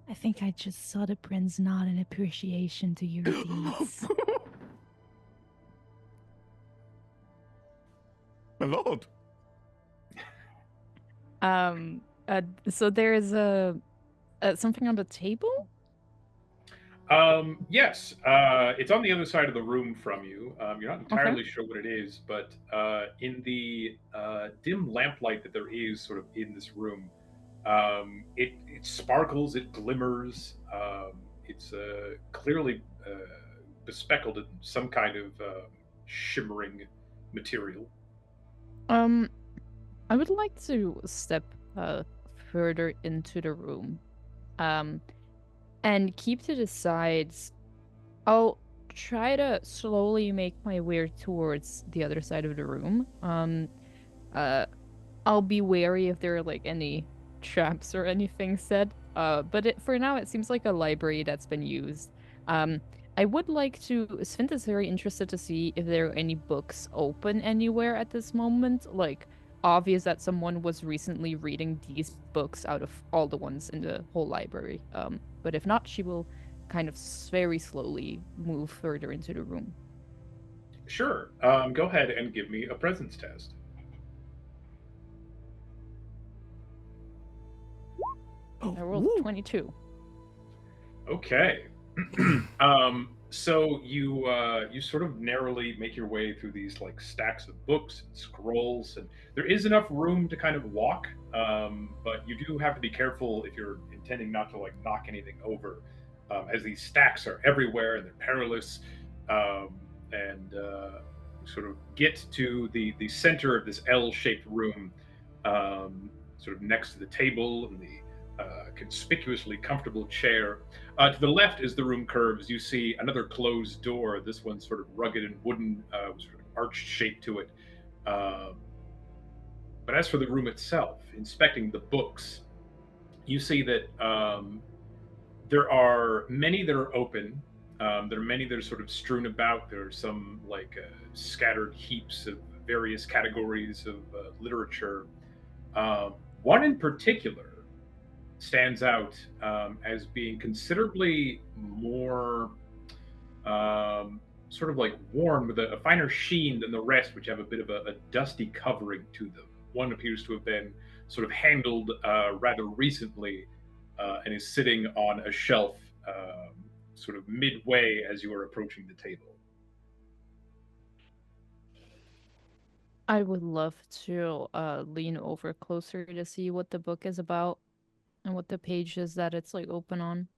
I think I just saw the prince nod in appreciation to your deeds. My lord. So there's something on the table? Yes. It's on the other side of the room from you. You're not entirely sure what it is, but in the dim lamplight that there is sort of in this room, it sparkles, it glimmers. It's clearly bespeckled in some kind of shimmering material. I would like to step further into the room, and keep to the sides. I'll try to slowly make my way towards the other side of the room. I'll be wary if there are like any traps or anything set. But for now, it seems like a library that's been used. I would like to. Svint is very interested to see if there are any books open anywhere at this moment. Like, obvious that someone was recently reading these books out of all the ones in the whole library. But if not, she will kind of very slowly move further into the room. Sure. Go ahead and give me a presence test. I rolled 22. Okay. So you sort of narrowly make your way through these like stacks of books and scrolls, and there is enough room to kind of walk, but you do have to be careful if you're intending not to like knock anything over, as these stacks are everywhere and they're perilous, and sort of get to the center of this L-shaped room, sort of next to the table and the conspicuously comfortable chair. To the left, as the room curves, you see another closed door. This one's sort of rugged and wooden, with sort of arched shape to it. But as for the room itself, inspecting the books, you see that there are many that are open. There are many that are sort of strewn about. There are some like scattered heaps of various categories of literature. One in particular stands out as being considerably more sort of like worn with a finer sheen than the rest, which have a bit of a dusty covering to them. One appears to have been sort of handled rather recently and is sitting on a shelf sort of midway as you are approaching the table. I would love to lean over closer to see what the book is about and what the page is that it's like open on.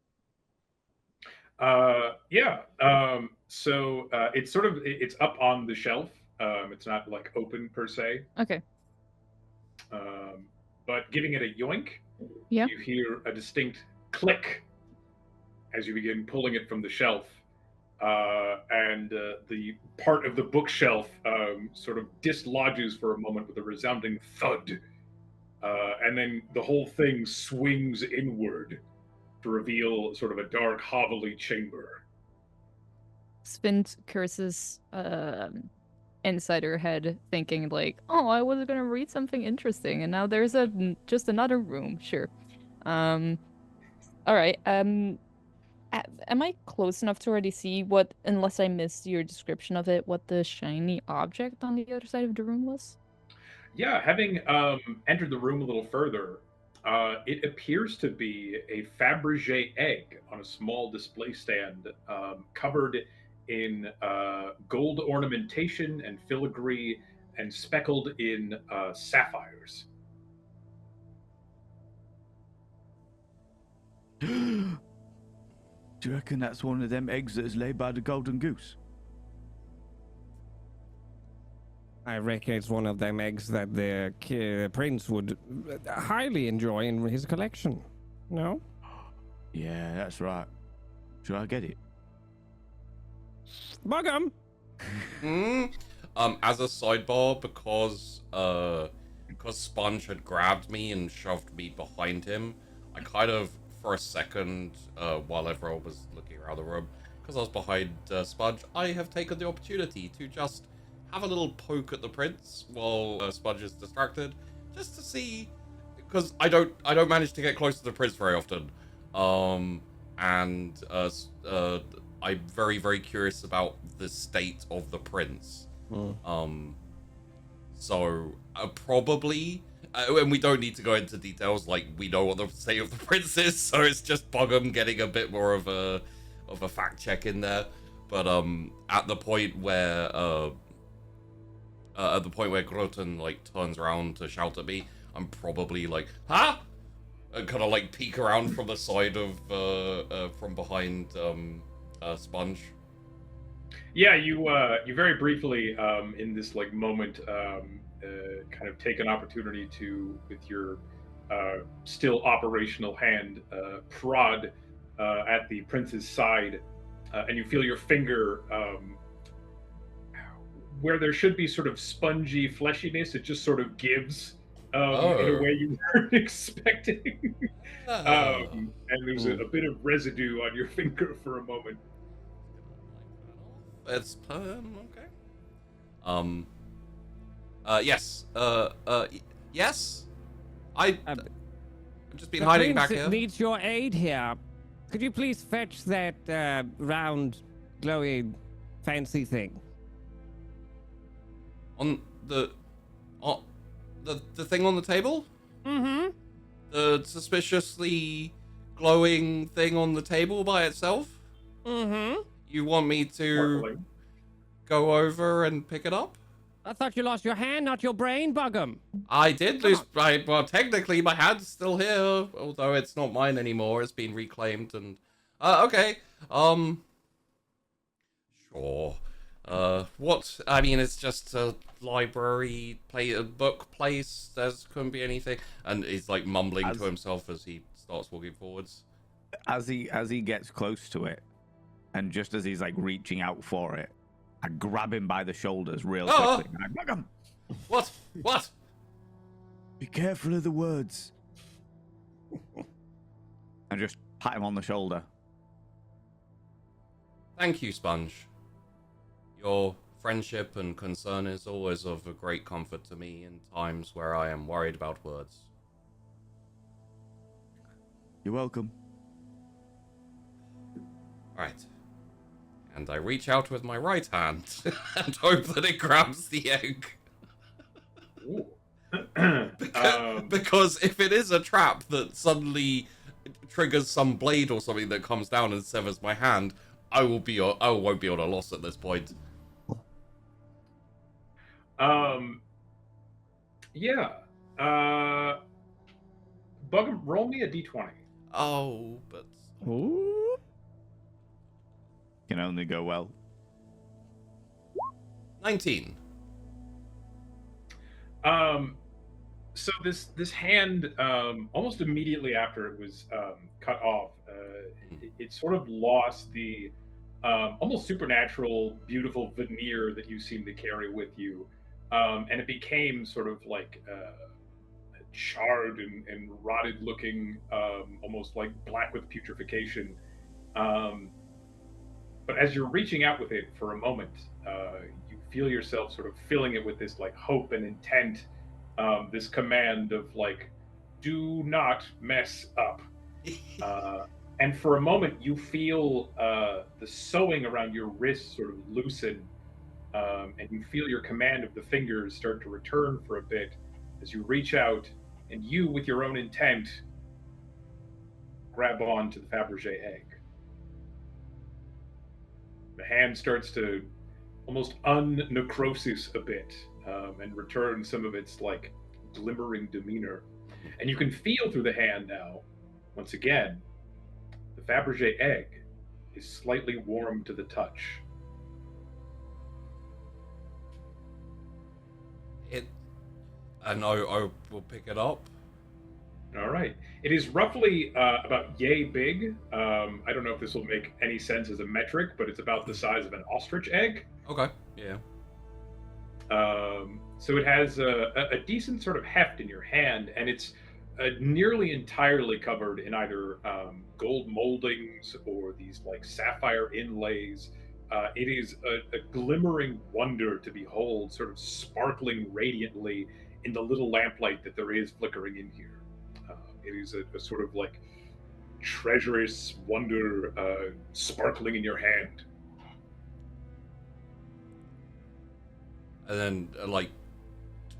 Yeah. So it's sort of it's up on the shelf. It's not like open per se. Okay. But giving it a yoink, Yeah. you hear a distinct click as you begin pulling it from the shelf. And the part of the bookshelf sort of dislodges for a moment with a resounding thud. And then the whole thing swings inward to reveal sort of a dark, hovelly chamber. Svint curses inside her head, thinking like, "Oh, I was gonna read something interesting, and now there's just another room." Sure. All right. Am I close enough to already see what, unless I missed your description of it, what the shiny object on the other side of the room was? Yeah, having entered the room a little further, It appears to be a Fabergé egg on a small display stand, covered in gold ornamentation and filigree, and speckled in sapphires. Do you reckon that's one of them eggs that is laid by the golden goose? I reckon it's one of them eggs that the prince would highly enjoy in his collection. No? Yeah, that's right. Should I get it? Bug'em! As a sidebar, because Sponge had grabbed me and shoved me behind him, I kind of, for a second, while everyone was looking around the room, because I was behind Sponge, I have taken the opportunity to just have a little poke at the prince while Sponge is distracted, just to see, because I don't manage to get close to the prince very often, and I'm very, very curious about the state of the prince. So probably, and we don't need to go into details, like we know what the state of the prince is, so it's just Bug'em getting a bit more of a fact check in there. But at the point where Groton like turns around to shout at me, I'm probably like, huh? And kind of like peek around from the side of from behind Sponge. Yeah, you very briefly in this like moment kind of take an opportunity to, with your still operational hand, prod at the prince's side, and you feel your finger where there should be sort of spongy fleshiness, it just sort of gives in a way you weren't expecting. And there's a bit of residue on your finger for a moment. It's okay. Yes. Yes. I've just been hiding back here. Needs your aid here. Could you please fetch that round, glowy, fancy thing? On the thing on the table? Mm-hmm. The suspiciously glowing thing on the table by itself? Mm-hmm. You want me to go over and pick it up? I thought you lost your hand, not your brain, Bug'em. I did lose well, technically my hand's still here, although it's not mine anymore. It's been reclaimed and okay. Sure. What? I mean, it's just a library, a book place. There couldn't be anything. And he's like mumbling to himself as he starts walking forwards. As he gets close to it, and just as he's like reaching out for it, I grab him by the shoulders real quickly. And I bug him. What? What? Be careful of the words. And just pat him on the shoulder. Thank you, Sponge. Your friendship and concern is always of a great comfort to me in times where I am worried about words. You're welcome. Right. And I reach out with my right hand and hope that it grabs the egg. Because if it is a trap that suddenly triggers some blade or something that comes down and severs my hand, I won't be on a loss at this point. Yeah. Bug'em, roll me a d20. Oh, but... Ooh. Can only go well. 19. So this hand, almost immediately after it was cut off, it sort of lost the almost supernatural, beautiful veneer that you seem to carry with you, and it became sort of like charred and rotted looking, almost like black with putrefaction. But as you're reaching out with it for a moment, you feel yourself sort of filling it with this like hope and intent, this command of like, do not mess up. And for a moment, you feel the sewing around your wrist sort of loosen, and you feel your command of the fingers start to return for a bit as you reach out and you, with your own intent, grab on to the Fabergé egg. The hand starts to almost unnecrosis a bit, and return some of its like glimmering demeanor. And you can feel through the hand now, once again, the Fabergé egg is slightly warm to the touch. And I will pick it up. All right. It is roughly about yay big. I don't know if this will make any sense as a metric, but it's about the size of an ostrich egg. Okay, yeah. So it has a decent sort of heft in your hand, and it's nearly entirely covered in either gold moldings or these like sapphire inlays. It is a glimmering wonder to behold, sort of sparkling radiantly in the little lamplight that there is flickering in here. It is a sort of like treacherous wonder sparkling in your hand. And then, like,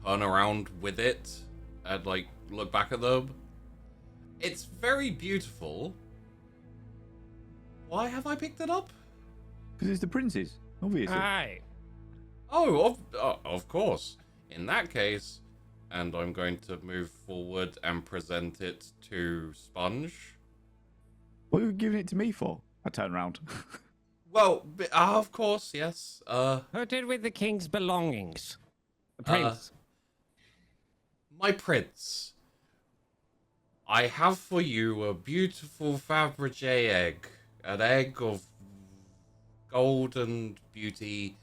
turn around with it and, like, look back at them. It's very beautiful. Why have I picked it up? Because it's the prince's, obviously. Aye. Oh, of course. In that case, and I'm going to move forward and present it to Sponge. What are you giving it to me for? I turn around. Well, of course, yes. Put it with the king's belongings. The prince. My prince, I have for you a beautiful Fabergé egg. An egg of golden beauty.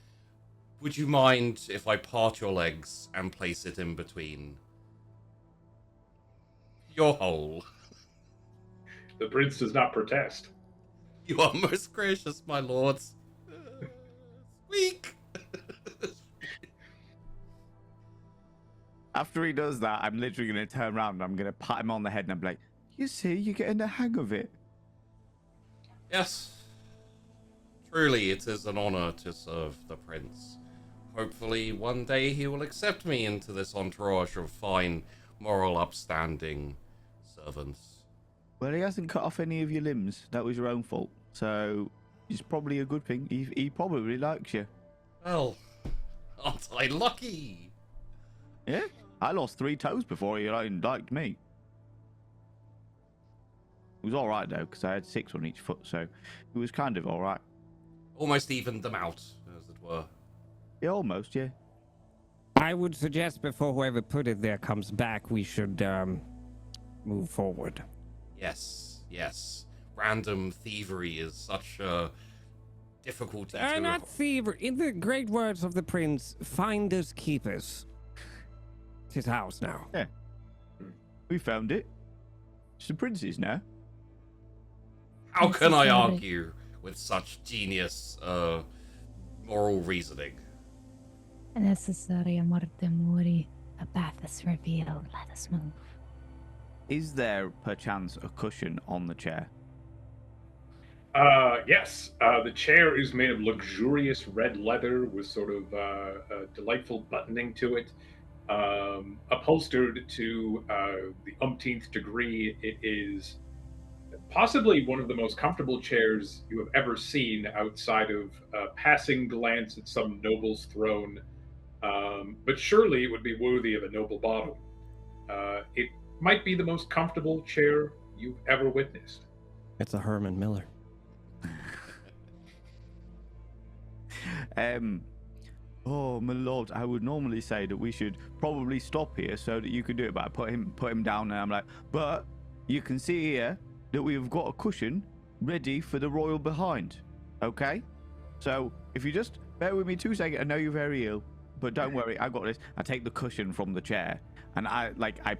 Would you mind if I part your legs and place it in between your hole? The prince does not protest. You are most gracious, my lords. Squeak! After he does that, I'm literally going to turn around and I'm going to pat him on the head and I'm like, you see, you're getting the hang of it. Yes. Truly, it is an honor to serve the prince. Hopefully, one day he will accept me into this entourage of fine, moral, upstanding servants. Well, he hasn't cut off any of your limbs. That was your own fault. So, it's probably a good thing. He probably likes you. Well, aren't I lucky? Yeah, I lost 3 toes before he liked me. It was alright though, because I had 6 on each foot, so it was kind of alright. Almost evened them out, as it were. Yeah, almost, yeah. I would suggest before whoever put it there comes back, we should move forward. Yes, yes. Random thievery is such a difficulty to... Not thievery. In the great words of the prince, finders keepers. It's his house now. Yeah. We found it. It's the prince's now. How can I argue with such genius, moral reasoning? Necessary morte mori. A path is revealed. Let us move. Is there perchance a cushion on the chair? Yes. The chair is made of luxurious red leather with sort of a delightful buttoning to it. Upholstered to the umpteenth degree. It is possibly one of the most comfortable chairs you have ever seen outside of a passing glance at some noble's throne. But surely it would be worthy of a noble bottom. It might be the most comfortable chair you've ever witnessed. It's a Herman Miller. Oh, my lord, I would normally say that we should probably stop here so that you could do it, but I put him down and I'm like, but you can see here that we've got a cushion ready for the royal behind, okay? So if you just bear with me 2 seconds, I know you're very ill, but don't worry, I got this. I take the cushion from the chair and I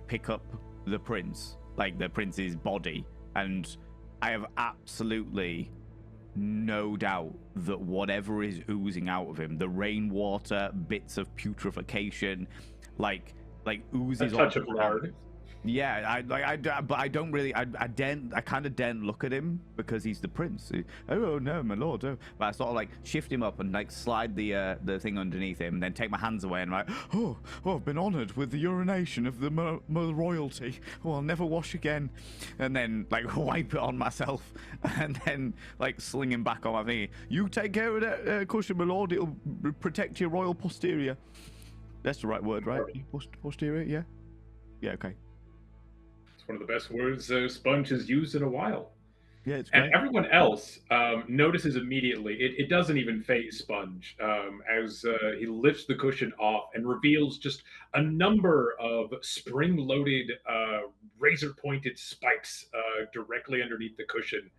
pick up the prince, like the prince's body, and I have absolutely no doubt that whatever is oozing out of him, the rainwater, bits of putrefaction, like oozes. A touch of lard. Yeah, but I don't really, I kind of daren't look at him because he's the prince. Oh no, my lord! Oh. But I sort of like shift him up and like slide the thing underneath him, and then take my hands away and I'm like, oh, I've been honoured with the urination of the royalty. Oh, I'll never wash again. And then like wipe it on myself, and then like sling him back on my thingy. You take care of that cushion, my lord. It'll protect your royal posterior. That's the right word, right? Posterior, yeah. Yeah, okay. One of the best words Sponge has used in a while. Yeah, it's great. And everyone else notices immediately. It doesn't even faze Sponge as he lifts the cushion off and reveals just a number of spring-loaded, razor-pointed spikes directly underneath the cushion.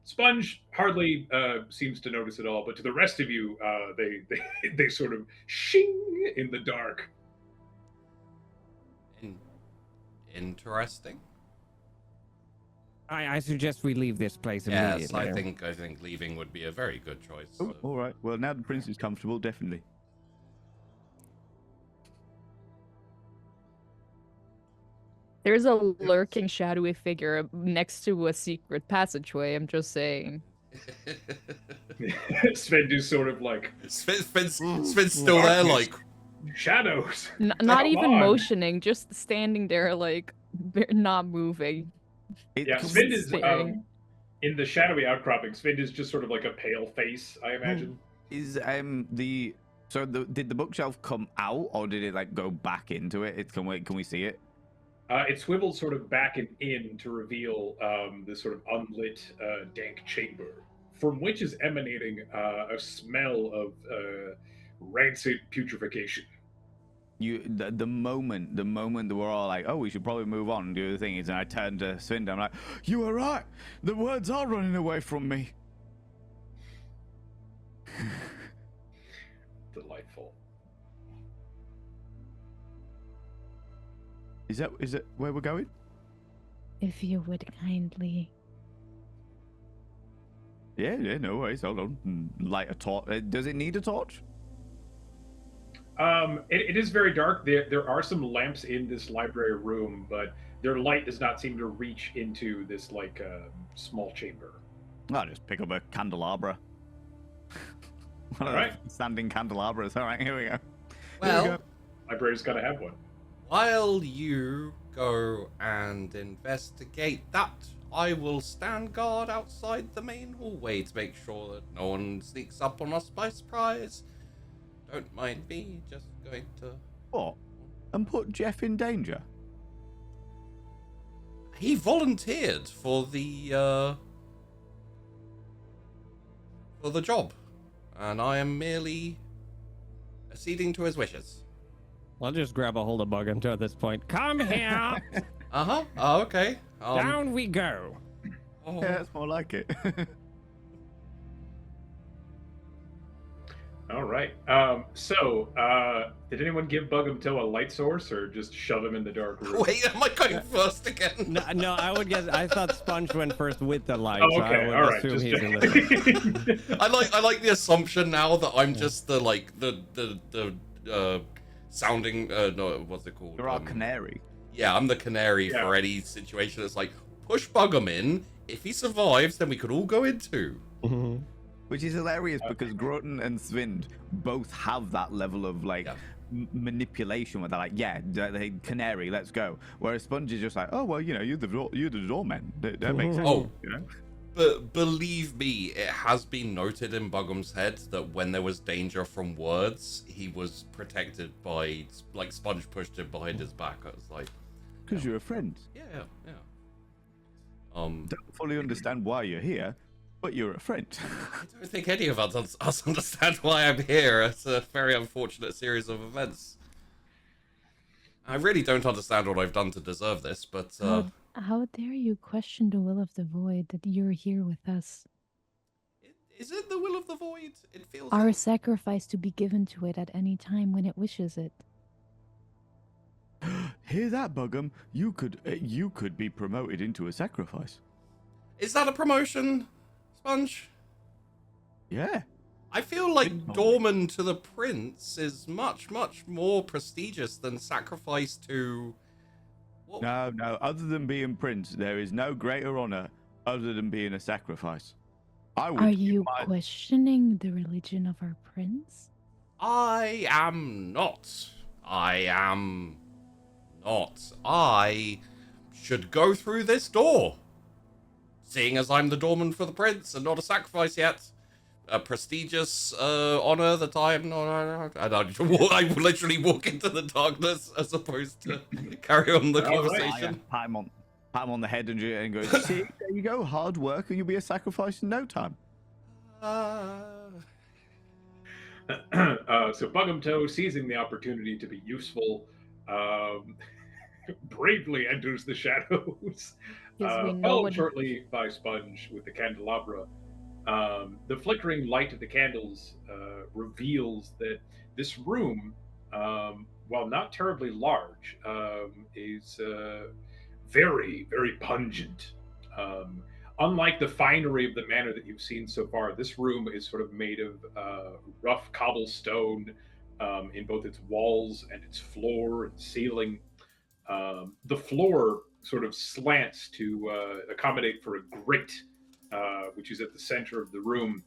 Sponge hardly seems to notice at all, but to the rest of you, they sort of shing in the dark. Interesting. I suggest we leave this place immediately. Yes, I think leaving would be a very good choice. Oh, all right. Well, now the prince is comfortable, definitely. There's a lurking shadowy figure next to a secret passageway. I'm just saying. Sven is sort of like Sven's still there, like shadows. Not even motioning, just standing there, like not moving. Yeah, Sven is in the shadowy outcropping. Sven is just sort of like a pale face, I imagine. Is did the bookshelf come out, or did it like go back into it? Can we see it? It swivels sort of back and in to reveal this sort of unlit, dank chamber, from which is emanating a smell of rancid putrefaction. The moment that we're all like, oh, we should probably move on and do the things, and I turned to Svinda, I'm like, you were right. The words are running away from me. Delightful. Is it where we're going? If you would kindly. Yeah, no worries. Hold on. Light a torch. Does it need a torch? It is very dark. There are some lamps in this library room, but their light does not seem to reach into this like small chamber. I'll just pick up a candelabra. All right. Standing candelabras. All right, here we go. Well, library's got to have one. While you go and investigate that, I will stand guard outside the main hallway to make sure that no one sneaks up on us by surprise. Don't mind me, just going to... What? And put Jeff in danger? He volunteered for the job, and I am merely acceding to his wishes. I'll just grab a hold of Bughamto at this point. Come here! Uh-huh. Oh, okay. Down we go. Oh. Yeah, that's more like it. All right. Did anyone give Bughamto a light source, or just shove him in the dark room? Wait, am I going first again? No, I would guess. I thought Sponge went first with the light. Oh, so okay. I would All right. assume he's in the... I like the assumption now that I'm just the sounding. No, what's it called? You're our canary. Yeah, I'm the canary for any situation. It's like push Bugham in. If he survives, then we could all go in too. Mm-hmm. Which is hilarious because Groton and Svind both have that level of like manipulation where they're like, yeah, the canary, let's go. Whereas Sponge is just like, oh well, you're the doorman. That makes sense. Oh, you know? But believe me, it has been noted in Bugham's head that when there was danger from words, he was protected by, like, Sponge pushed him behind his back. I was like, because you're a friend. Yeah. Don't fully understand why you're here, but you're a friend. I don't think any of us understand why I'm here. It's a very unfortunate series of events. I really don't understand what I've done to deserve this, but... How dare you question the will of the void that you're here with us? Is it the will of the void? It feels... Our sacrifice to be given to it at any time when it wishes it. Hear that, Bugham? You could be promoted into a sacrifice. Is that a promotion, Sponge? Yeah. I feel like Doorman to the Prince is much, much more prestigious than sacrifice to What? No. Other than being prince, there is no greater honor other than being a sacrifice. I would. Are give you my- questioning the religion of our prince? I am not. I am not. I should go through this door. Seeing as I'm the doorman for the prince and not a sacrifice yet. A prestigious honor that I'm not. I literally walk into the darkness as opposed to carry on the All right. conversation. Pat him on the head and go, see, there you go, hard work, and you'll be a sacrifice in no time. So Bug'em Toe, seizing the opportunity to be useful, bravely enters the shadows, Because we know followed what shortly by Sponge with the candelabra. The flickering light of the candles reveals that this room, while not terribly large, is very, very pungent. Unlike the finery of the manor that you've seen so far, this room is sort of made of rough cobblestone in both its walls and its floor and ceiling. The floor sort of slants to accommodate for a grate, which is at the center of the room.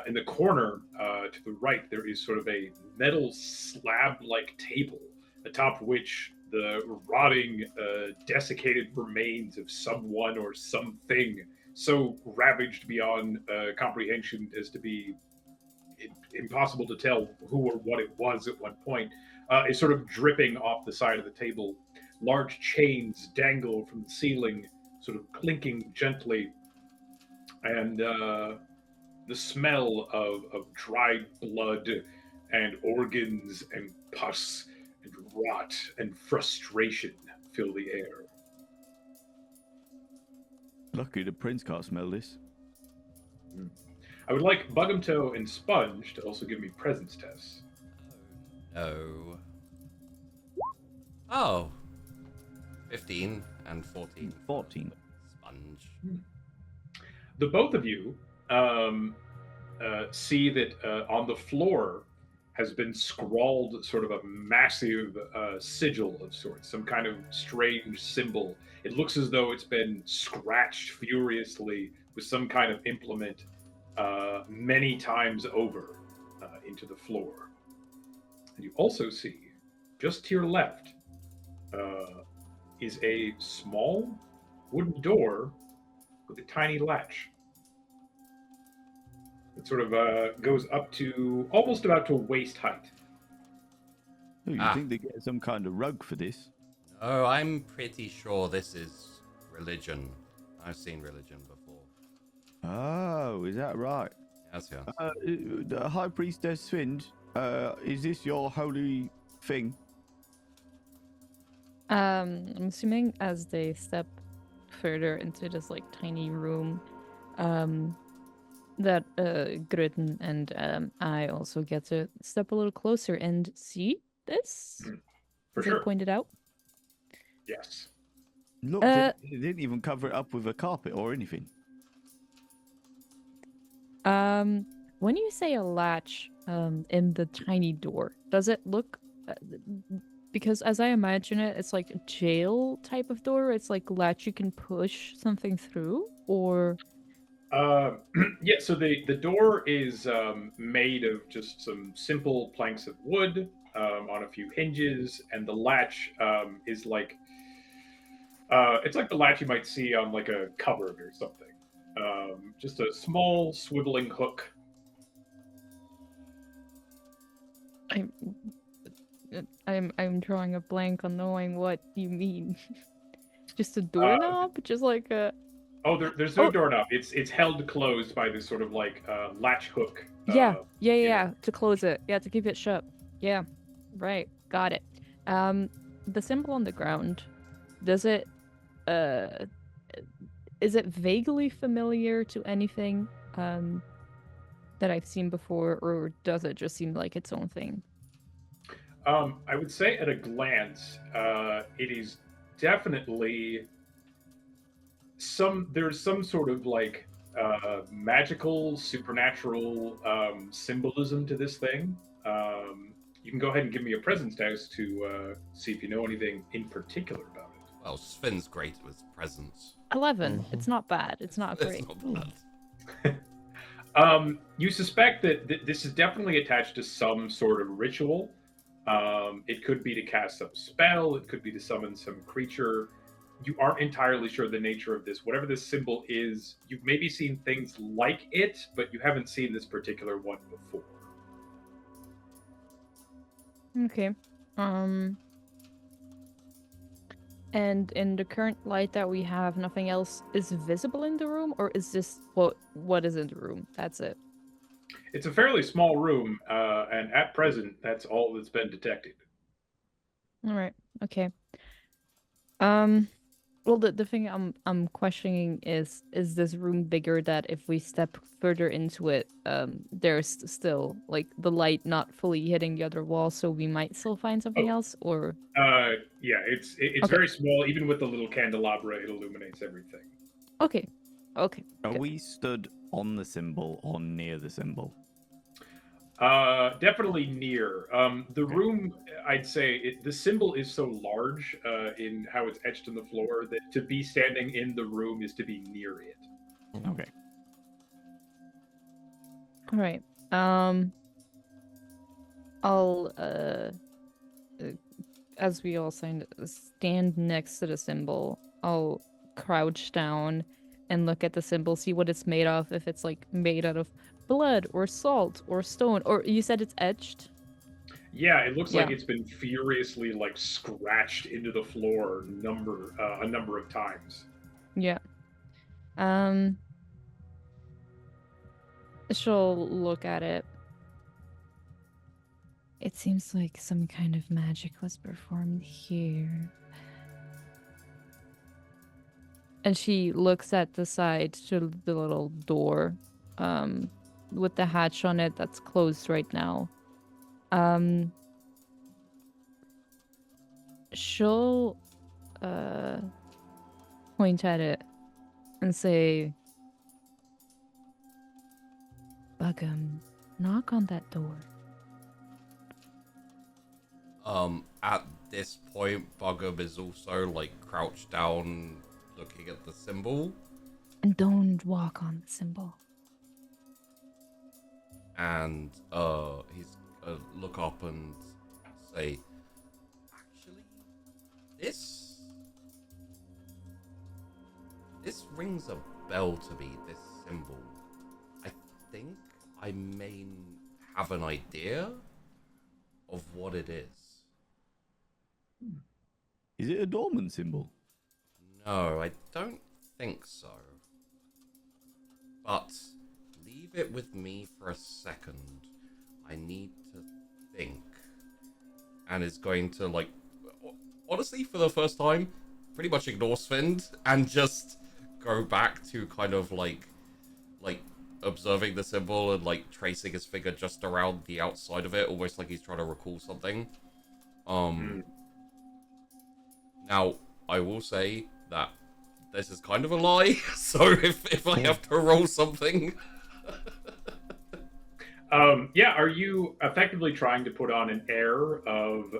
In the corner to the right, there is sort of a metal slab-like table, atop which the rotting, desiccated remains of someone or something so ravaged beyond comprehension as to be impossible to tell who or what it was at one point, is sort of dripping off the side of the table. Large chains dangle from the ceiling, sort of clinking gently, and the smell of dried blood and organs and pus and rot and frustration fill the air. Lucky the prince can't smell this. I would like Bug'em Toe and Sponge to also give me presence tests. No. Oh. 15 and 14. 14. Sponge. The both of you see that on the floor has been scrawled sort of a massive sigil of sorts, some kind of strange symbol. It looks as though it's been scratched furiously with some kind of implement many times over into the floor. And you also see, just to your left, is a small wooden door with a tiny latch. It sort of goes up to almost about to waist height. Oh, you think they get some kind of rug for this? No, I'm pretty sure this is religion. I've seen religion before. Oh, is that right? Yes, yes. The High Priestess Swind, is this your holy thing? I'm assuming as they step further into this like tiny room, that Gritten and I also get to step a little closer and see this. For As I sure. pointed out. Yes. Look, they didn't even cover it up with a carpet or anything. When you say a latch in the tiny door, does it look because as I imagine it, it's like a jail type of door. It's like latch you can push something through, or Yeah, so the door is made of just some simple planks of wood on a few hinges, and the latch is like it's like the latch you might see on like a cupboard or something. Just a small swiveling hook. I'm drawing a blank on knowing what you mean. Just a doorknob, just like a. Oh, there's no doorknob. It's held closed by this sort of like latch hook. Yeah, to close it. Yeah, to keep it shut. Yeah, right. Got it. The symbol on the ground, does it, is it vaguely familiar to anything that I've seen before, or does it just seem like its own thing? I would say at a glance, it is definitely there's some sort of like magical, supernatural symbolism to this thing. You can go ahead and give me a presence test to see if you know anything in particular about it. Well, Sven's great with presence. 11. It's not bad. It's not great. It's not bad. You suspect that this is definitely attached to some sort of ritual. It could be to cast some spell. It could be to summon some creature. You aren't entirely sure the nature of this. Whatever this symbol is, you've maybe seen things like it, but you haven't seen this particular one before. Okay. And in the current light that we have, nothing else is visible in the room, or is this what is in the room? That's it. It's a fairly small room, and at present, that's all that's been detected. All right. Okay. Well, the thing I'm questioning is this room bigger that if we step further into it, there's still like the light not fully hitting the other wall, so we might still find something else, or? Yeah, it's Okay. very small. Even with the little candelabra, it illuminates everything. Okay. Okay. Are good. we stood on the symbol or near the symbol? Definitely near. The room, I'd say, the symbol is so large in how it's etched in the floor that to be standing in the room is to be near it. Okay. All right. I'll as we all stand next to the symbol, I'll crouch down and look at the symbol, see what it's made of, if it's like made out of blood or salt or stone, or you said it's etched? Yeah, it looks like Yeah. it's been furiously like scratched into the floor a number of times. Yeah. She'll look at it. It seems like some kind of magic was performed here. And she looks at the side to the little door, with the hatch on it that's closed right now. She'll point at it and say, Bugum, knock on that door. At this point, Bugum is also like crouched down, looking at the symbol, And don't walk on the symbol. and he's look up and say, "Actually, this rings a bell to me. This symbol. I think I may have an idea of what it is." Is it a dormant symbol? No, I don't think so. But leave it with me for a second. I need to think. And is going to, like, honestly, for the first time, pretty much ignore Sven and just go back to kind of like observing the symbol and like tracing his finger just around the outside of it, almost like he's trying to recall something. Now, I will say that this is kind of a lie, so if I have to roll something... Yeah, are you effectively trying to put on an air of,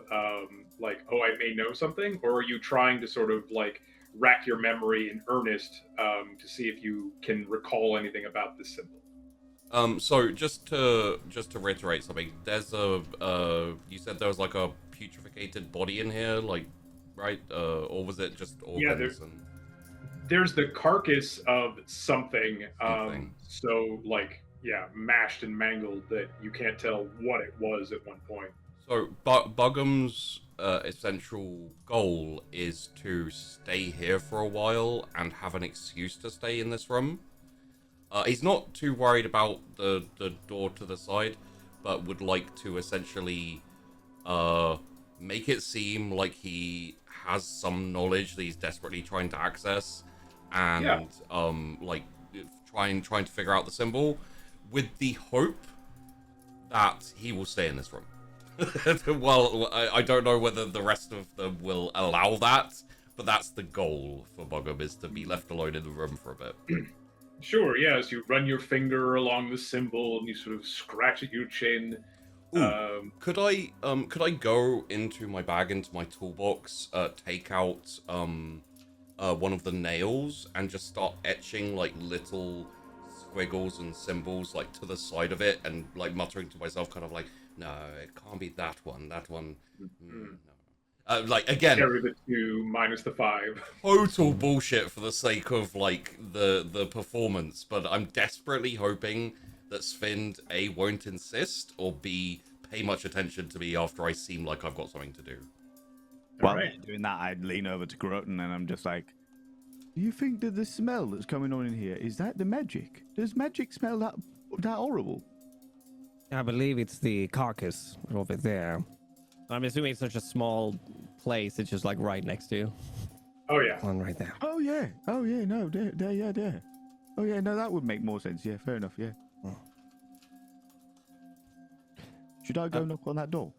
like, oh, I may know something? Or are you trying to sort of, like, rack your memory in earnest to see if you can recall anything about this symbol? So just to reiterate something, there's you said there was like a putrefied body in here, like, right? Or was it just organs? Yeah, there's the carcass of something. Something. So, like, yeah, mashed and mangled that you can't tell what it was at one point. So Bugum's essential goal is to stay here for a while and have an excuse to stay in this room. He's not too worried about the door to the side, but would like to essentially make it seem like he has some knowledge that he's desperately trying to access, and like trying to figure out the symbol, with the hope that he will stay in this room. Well, I don't know whether the rest of them will allow that, but that's the goal for Bugum, is to be left alone in the room for a bit. Sure, yes, you run your finger along the symbol and you sort of scratch at your chin. Could I go into my bag, into my toolbox, take out one of the nails and just start etching like little squiggles and symbols like to the side of it, and like muttering to myself, kind of like, no, it can't be that one. That one. No. Like again, carry the 2 minus the 5. Total bullshit for the sake of like the performance, but I'm desperately hoping that Svind A won't insist, or B pay much attention to me after I seem like I've got something to do. While doing that, I'd lean over to Groton and I'm just like, do you think that the smell that's coming on in here, is that the magic? Does magic smell that horrible? I believe it's the carcass over there. I'm assuming it's such a small place. It's just like right next to you. Oh yeah. One right there. Oh yeah. Oh yeah. No, there. Oh yeah. No, that would make more sense. Yeah, fair enough. Yeah. Oh. Should I go knock on that door?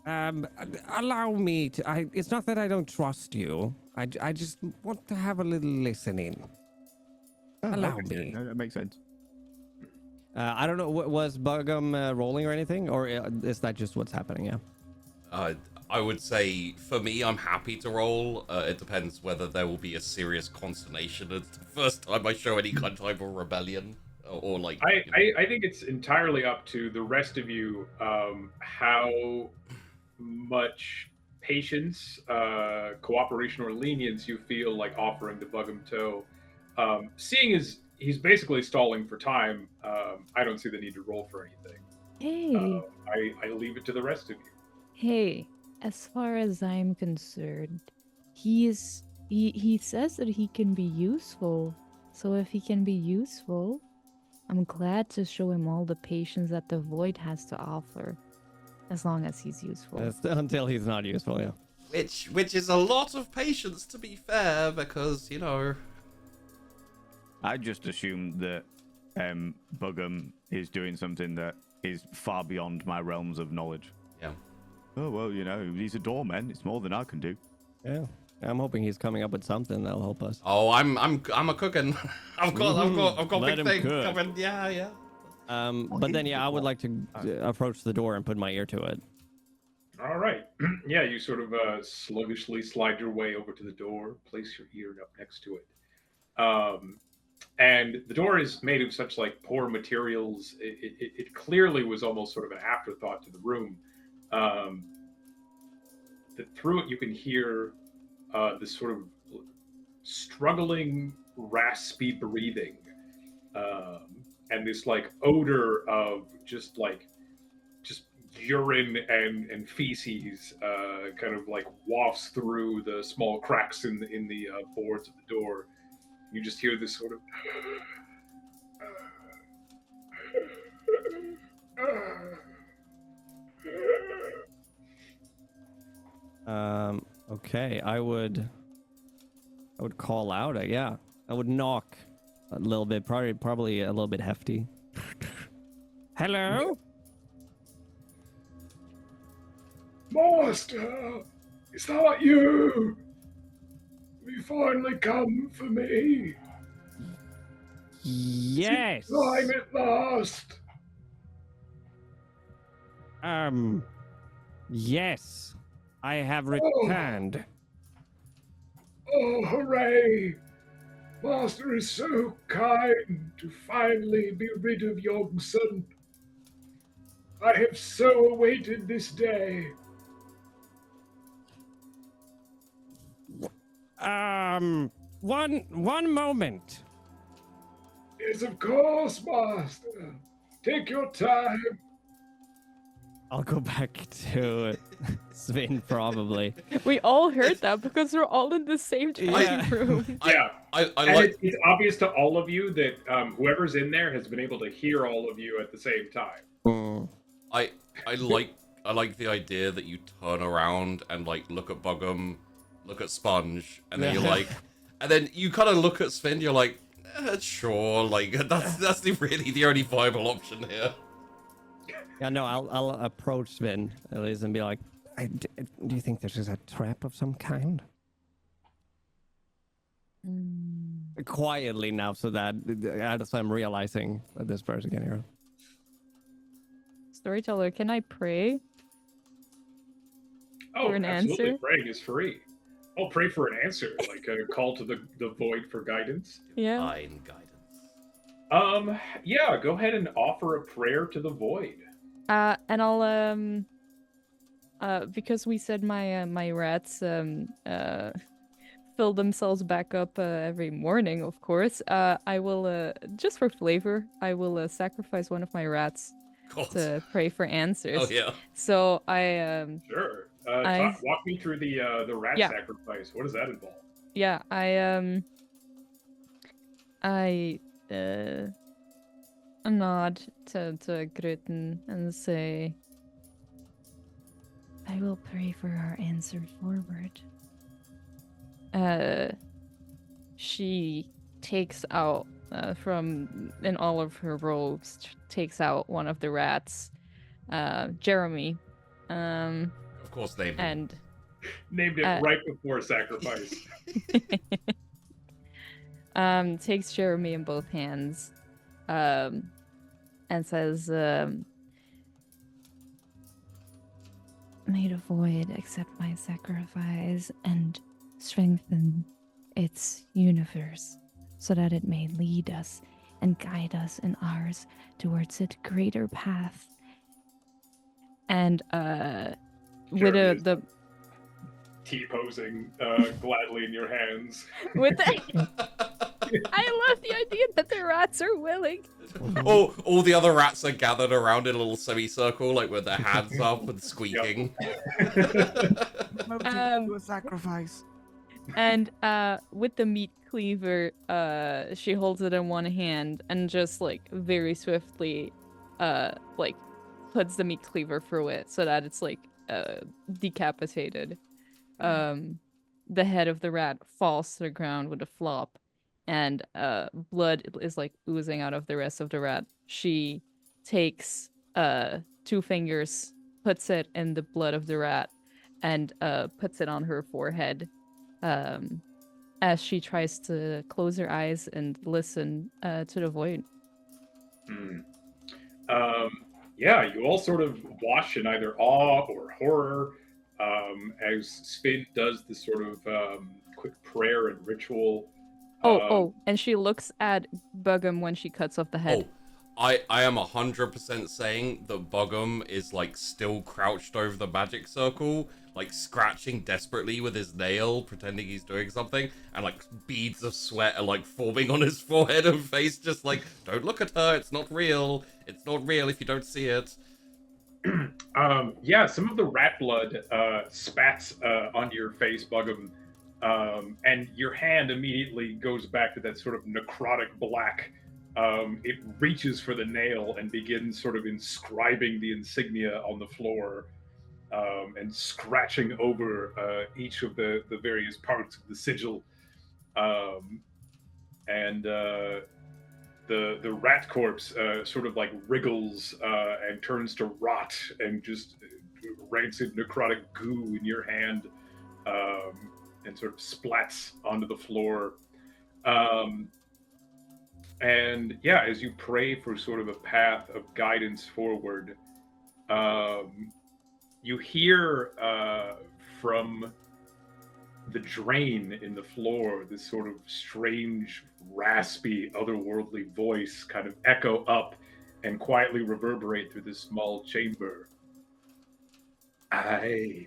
Allow me to. It's not that I don't trust you. I just want to have a little listening. Oh, Allow okay. me. No, that makes sense. I don't know. Was Bugum rolling or anything, or is that just what's happening? Yeah. I would say for me, I'm happy to roll. It depends whether there will be a serious consternation. It's the first time I show any kind of type of rebellion, or like. I think it's entirely up to the rest of you how much patience, cooperation, or lenience you feel like offering to Bugum Toe. Seeing as he's basically stalling for time, I don't see the need to roll for anything. Hey. I leave it to the rest of you. Hey, as far as I'm concerned, he says that he can be useful. So if he can be useful, I'm glad to show him all the patience that the void has to offer. As long as he's useful. Until he's not useful, yeah. Which is a lot of patience, to be fair, because, you know. I just assumed that Bugum is doing something that is far beyond my realms of knowledge. Yeah. Oh well, you know, he's a doorman. It's more than I can do. Yeah. I'm hoping he's coming up with something that'll help us. Oh, I'm a cooking. I've got Let big him things cook. coming. Yeah. But then I would like to approach the door and put my ear to it. All right. Yeah, you sort of sluggishly slide your way over to the door, place your ear up next to it. And the door is made of such like poor materials. It clearly was almost sort of an afterthought to the room. That through it you can hear this sort of struggling, raspy breathing, and this like odor of just urine and feces kind of like wafts through the small cracks in the boards of the door. You just hear this sort of Okay, I would call out. Yeah, I would knock a little bit, probably a little bit hefty. Hello? Master, is that you? Have you finally come for me? Yes. Time at last. Yes. I have returned. Oh, hooray! Master is so kind to finally be rid of Yogson. I have so awaited this day. One moment. Yes, of course, Master. Take your time. I'll go back to Sven probably. We all heard that because we're all in the same changing room. Yeah, I and like. it's obvious to all of you that whoever's in there has been able to hear all of you at the same time. I like the idea that you turn around and like look at Bugum, look at Sponge, and then you're like, and then you kind of look at Sven. You're like, sure, like that's really the only viable option here. Yeah, no, I'll approach Sven at least and be like, do you think this is a trap of some kind? Quietly now, so that as I'm realizing that this person can hear. storyteller, can I pray? Oh, For an absolutely. answer? Praying is free. Oh, pray for an answer, like a call to the void for guidance. Yeah. Divine guidance. Yeah, go ahead and offer a prayer to the void. And I'll because we said my rats fill themselves back up every morning, of course. I will just for flavor, I will sacrifice one of my rats God. to pray for answers. Oh yeah. So I Sure. I- Walk me through the rat Yeah. sacrifice. What does that involve? yeah, I nod to Gruten and say, I will pray for our answer forward. she takes out from in all of her robes, takes out one of the rats, Jeremy, Of course they. and Named it right before sacrifice. takes Jeremy in both hands, and says, May the void accept my sacrifice and strengthen its universe so that it may lead us and guide us in ours towards its greater path. and with Jeremy is the T-posing gladly in your hands. with the I love the idea that the rats are willing. all the other rats are gathered around in a little semicircle, like with their hands up and squeaking. Do a sacrifice. And with the meat cleaver, she holds it in one hand and just like very swiftly like puts the meat cleaver through it so that it's like decapitated. The head of the rat falls to the ground with a flop, and blood is like oozing out of the rest of the rat. She takes 2 fingers, puts it in the blood of the rat, and puts it on her forehead as she tries to close her eyes and listen to the void. Yeah, you all sort of watch in either awe or horror as Spin does this sort of quick prayer and ritual. And she looks at Bugum when she cuts off the head. I am 100% saying that Bugum is like still crouched over the magic circle, like scratching desperately with his nail, pretending he's doing something, and like beads of sweat are like forming on his forehead and face, just like, don't look at her, it's not real. It's not real if you don't see it. Yeah, some of the rat blood spats onto your face, Bugum, and your hand immediately goes back to that sort of necrotic black. It reaches for the nail and begins sort of inscribing the insignia on the floor and scratching over each of the various parts of the sigil. The rat corpse sort of like wriggles and turns to rot and just rancid necrotic goo in your hand and sort of splats onto the floor. And yeah, as you pray for sort of a path of guidance forward, you hear from the drain in the floor this sort of strange, raspy, otherworldly voice kind of echo up and quietly reverberate through this small chamber. I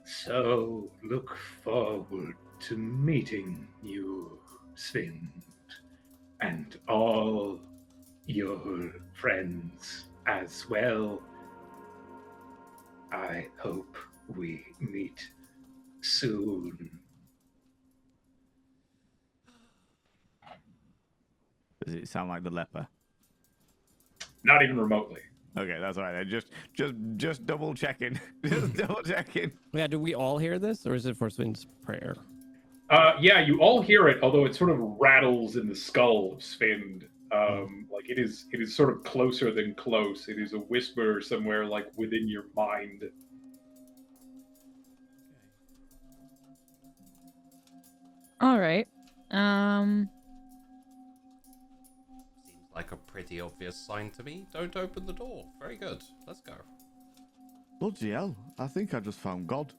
so look forward to meeting you, Sven, and all your friends as well. I hope we meet soon. Does it sound like the leper? Not even remotely. Okay, that's all right. Just double checking. Just double checking. Yeah, do we all hear this, or is it for Sven's prayer? Yeah, you all hear it, although it sort of rattles in the skull of Sven. Like it is sort of closer than close. It is a whisper somewhere like within your mind. All right. Seems like a pretty obvious sign to me. Don't open the door. Very good. Let's go. Bloody hell, I think I just found God.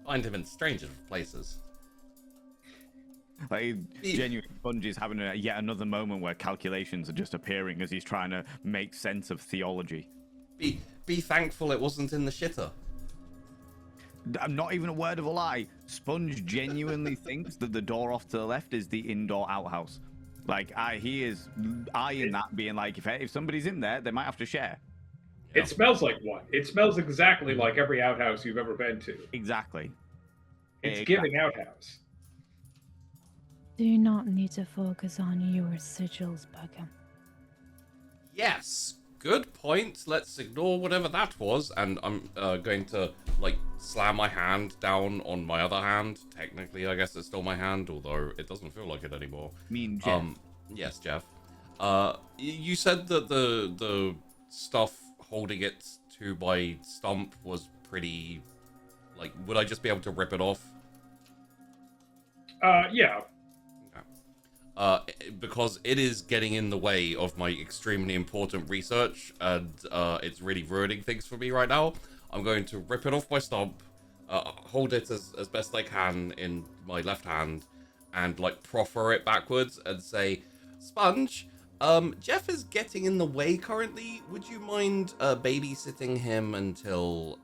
Find him in strangest places. Like, genuine Sponge is having yet another moment where calculations are just appearing as he's trying to make sense of theology. Be thankful it wasn't in the shitter. I'm not even a word of a lie. Sponge genuinely thinks that the door off to the left is the indoor outhouse. Like, he is eyeing that, being like, if somebody's in there, they might have to share. It smells like one. It smells exactly like every outhouse you've ever been to. Exactly. It's giving outhouse. Do you not need to focus on your sigils, Bergen? Yes, good point. Let's ignore whatever that was, and I'm going to like slam my hand down on my other hand. Technically, I guess it's still my hand, although it doesn't feel like it anymore. Mean Jeff. Yes, Jeff. You said that the stuff holding it to my stump was pretty. Like, would I just be able to rip it off? Yeah. Because it is getting in the way of my extremely important research, and it's really ruining things for me right now. I'm going to rip it off my stump, hold it as best I can in my left hand, and like proffer it backwards and say, Sponge, Jeff is getting in the way currently. Would you mind babysitting him until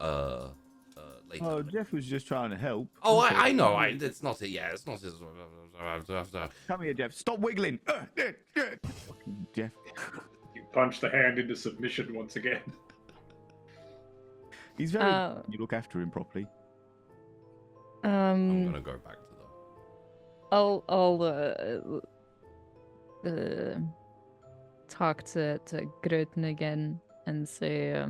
later? Oh, Jeff was just trying to help. Oh, I know. It's not it. Yeah, it's not his. Come here, Jeff. Stop wiggling. Fucking Jeff. You punch the hand into submission once again. He's very. You look after him properly. I'm gonna go back to I'll talk to Gröten again and say,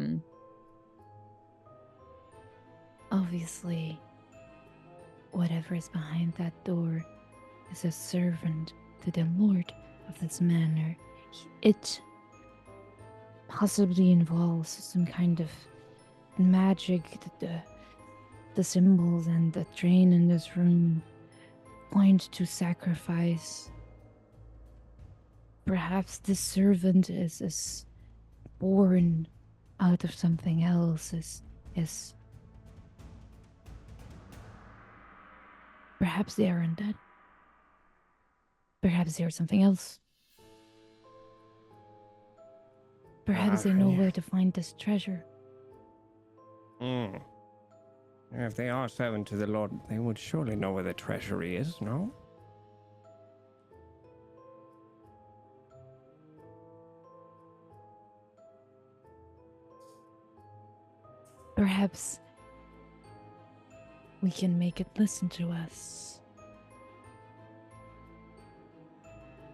Obviously, whatever is behind that door is a servant to the lord of this manor. It possibly involves some kind of magic. The symbols and the train in this room point to sacrifice. Perhaps this servant is born out of something else, is perhaps they are undead. Perhaps they are something else. Perhaps they know where to find this treasure. If they are servant to the Lord, they would surely know where the treasury is, no? Perhaps we can make it listen to us.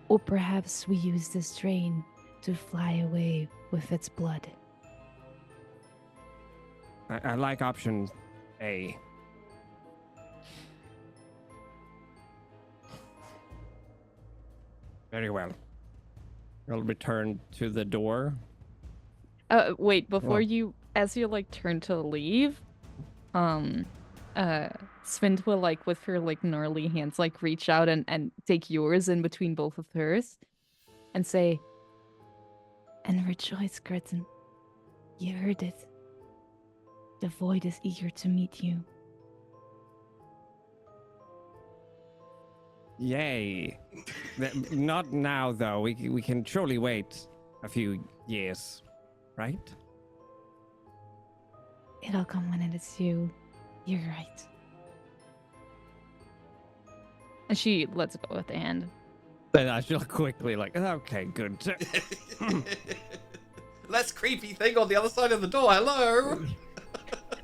Or perhaps we use this train to fly away with its blood. I like option A. Very well. I'll return to the door. wait, before What? you, as you like turn to leave, Svind will like with her like gnarly hands like reach out and take yours in between both of hers and say, And rejoice, Gretchen. You heard it. The void is eager to meet you. Yay. Not now, though. We can surely wait a few years, right? It'll come when it is you. You're right. and she lets go with the hand. Then I shall quickly like, okay, good. Less creepy thing on the other side of the door. Hello.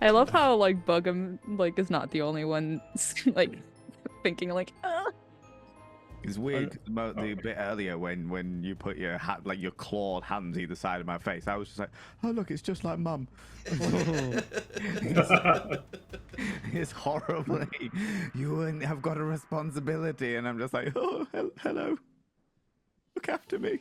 I love how like Bugum like is not the only one like thinking like, It's weird 'cause the bit earlier when you put your hat, like your clawed hands either side of my face, I was just like, oh look, it's just like Mum. It's horribly. You have got a responsibility, and I'm just like, oh hello, look after me.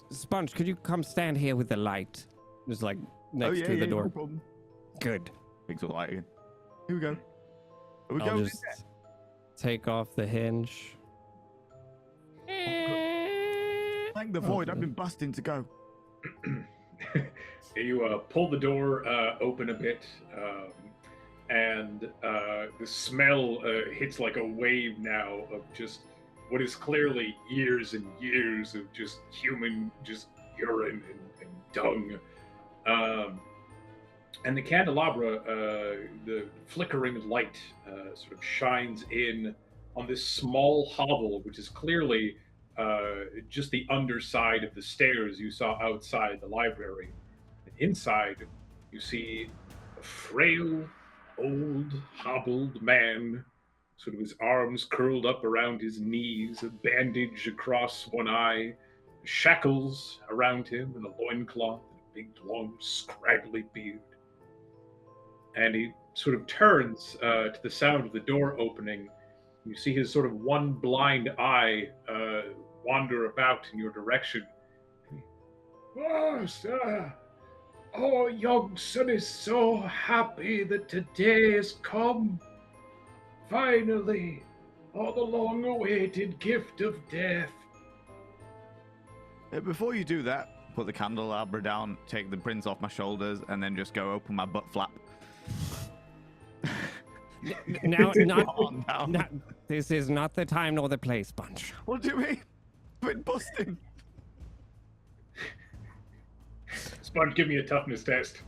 Sponge, could you come stand here with the light? Just like next to the door. No problem. Good. Pixel light again. Here we go. Are we I'll going? just take off the hinge. Thank the void. I've been busting to go. You pull the door open a bit, and the smell hits like a wave now of just what is clearly years and years of just human, just urine and dung. And the candelabra, the flickering light sort of shines in on this small hovel, which is clearly just the underside of the stairs you saw outside the library. Inside, you see a frail, old, hobbled man, sort of his arms curled up around his knees, a bandage across one eye, shackles around him, and a loincloth, and a big, long, scraggly beard. And he sort of turns to the sound of the door opening. You see his sort of one blind eye wander about in your direction. Oh, sir. Oh, Yogson is so happy that today has come. Finally, oh, the long-awaited gift of death. Before you do that, put the candelabra down, take the prince off my shoulders, and then just go open my butt flap. Now, this is not the time nor the place, Bunch. What do you mean? Quit busting. Sponge, give me a toughness test.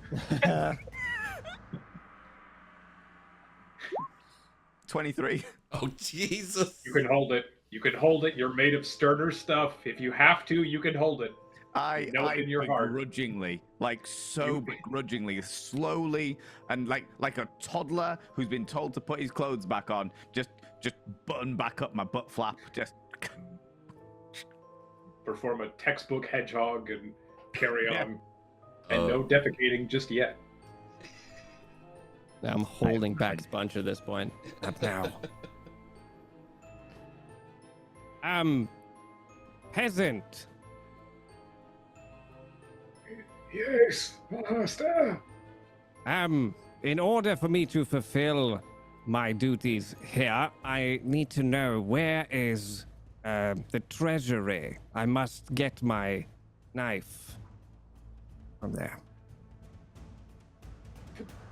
23. Oh, Jesus. You can hold it. You can hold it. You're made of sterner stuff. If you have to, you can hold it. I in your heart. begrudgingly, like so begrudgingly, slowly, and like a toddler who's been told to put his clothes back on, just button back up my butt flap, just perform a textbook hedgehog and carry Yeah. on. And no defecating just yet. I'm holding back Sponge at this point. Up now. Peasant. Yes, master. In order for me to fulfill my duties here, I need to know where is the treasury. I must get my knife from there.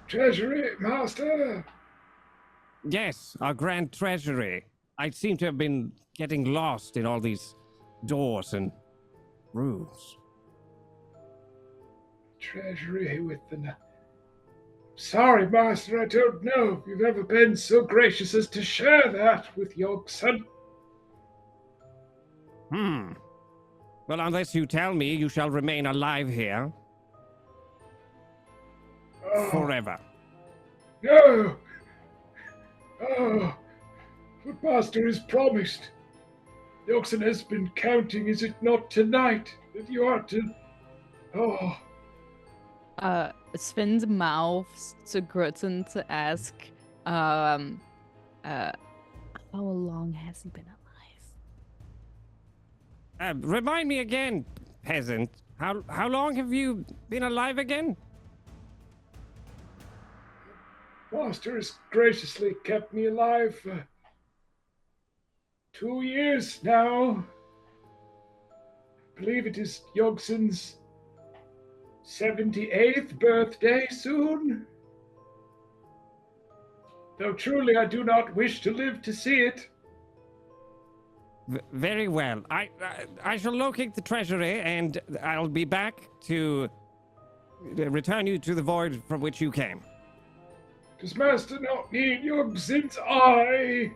Treasury, master. Yes, our grand treasury. I seem to have been getting lost in all these doors and rooms. Treasury with the... Sorry, master, I don't know if you've ever been so gracious as to share that with Yogson. Well, unless you tell me, you shall remain alive here forever. No! Oh, what master has promised. Yogson has been counting, is it not tonight, that you are to... Oh... Sven's mouth to Grutten to ask, How long has he been alive? Remind me again, peasant. How long have you been alive again? Master has graciously kept me alive for 2 years now. I believe it is Yogson's 78th birthday soon. Though truly I do not wish to live to see it. Very well. I shall locate the treasury and I'll be back to return you to the void from which you came. Does Master not need Yogson's eye?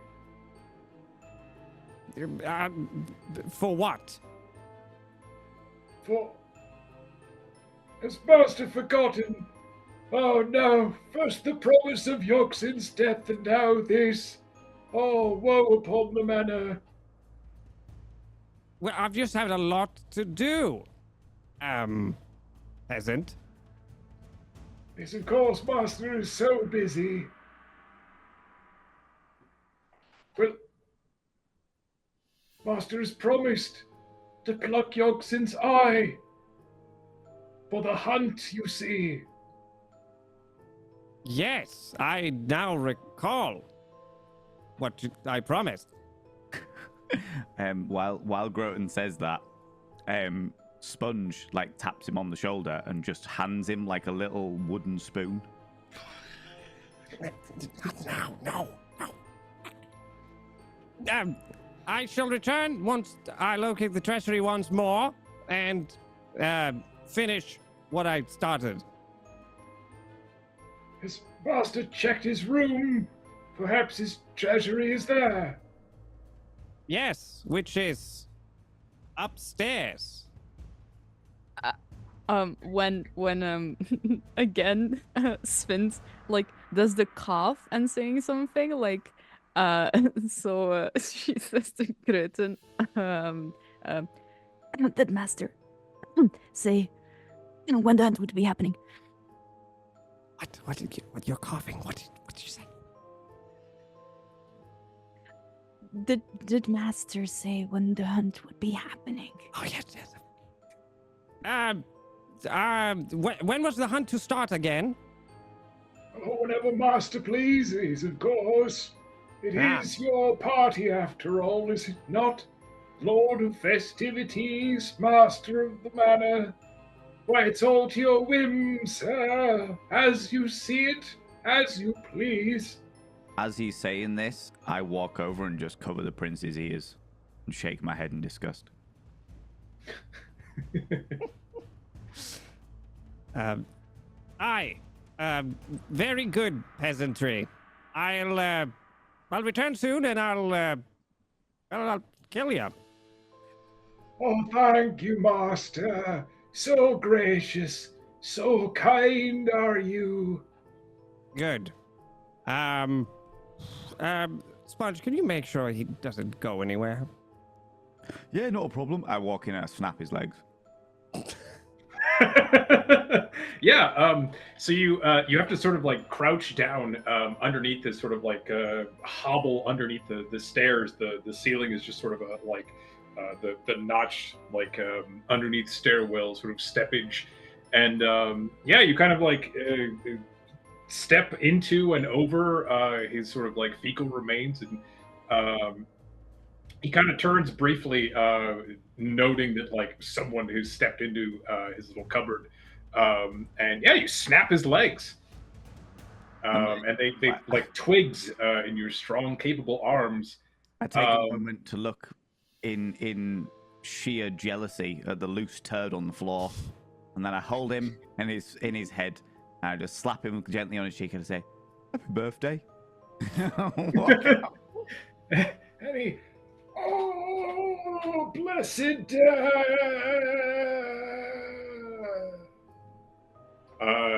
For what? For... Has Master forgotten? Oh no, first the promise of Yogson's death and now this. Oh, woe upon the manor. Well, I've just had a lot to do. Peasant. Yes, of course, Master is so busy. Well, Master has promised to pluck Yogson's eye. For the hunt, you see. Yes, I now recall. I promised. While Groton says that, Sponge like taps him on the shoulder and just hands him like a little wooden spoon. No. I shall return once I locate the treasury once more and finish what I started. Has Master checked his room? Perhaps his treasury is there. Yes, which is upstairs. When again, Sphinx like does the cough and saying something like, so she says to Groton, That master say, when the hunt would be happening. What you're coughing? What did you say? Did master say when the hunt would be happening? Oh yes. When was the hunt to start again? Oh, whenever Master pleases, of course. It is your party after all, is it not? Lord of festivities, master of the manor. Why, it's all to your whims, as you see it, as you please. As he's saying this, I walk over and just cover the prince's ears and shake my head in disgust. Very good, peasantry. I'll return soon and I'll kill you. Oh, thank you, Master. So gracious, so kind are you. Good. Sponge, can you make sure he doesn't go anywhere? Yeah, not a problem. I walk in and I snap his legs. Yeah. So you have to sort of like crouch down underneath this sort of like hobble underneath the stairs. The ceiling is just sort of the notch like underneath stairwell sort of steppage, and yeah, you kind of like step into and over his sort of like fecal remains, and he kind of turns briefly, noting that like someone who stepped into his little cupboard, and yeah, you snap his legs, and they like twigs in your strong, capable arms. I take a moment to look in sheer jealousy at the loose turd on the floor, and then I hold him in his head, and I just slap him gently on his cheek and I say, "Happy birthday!" And he, oh, blessed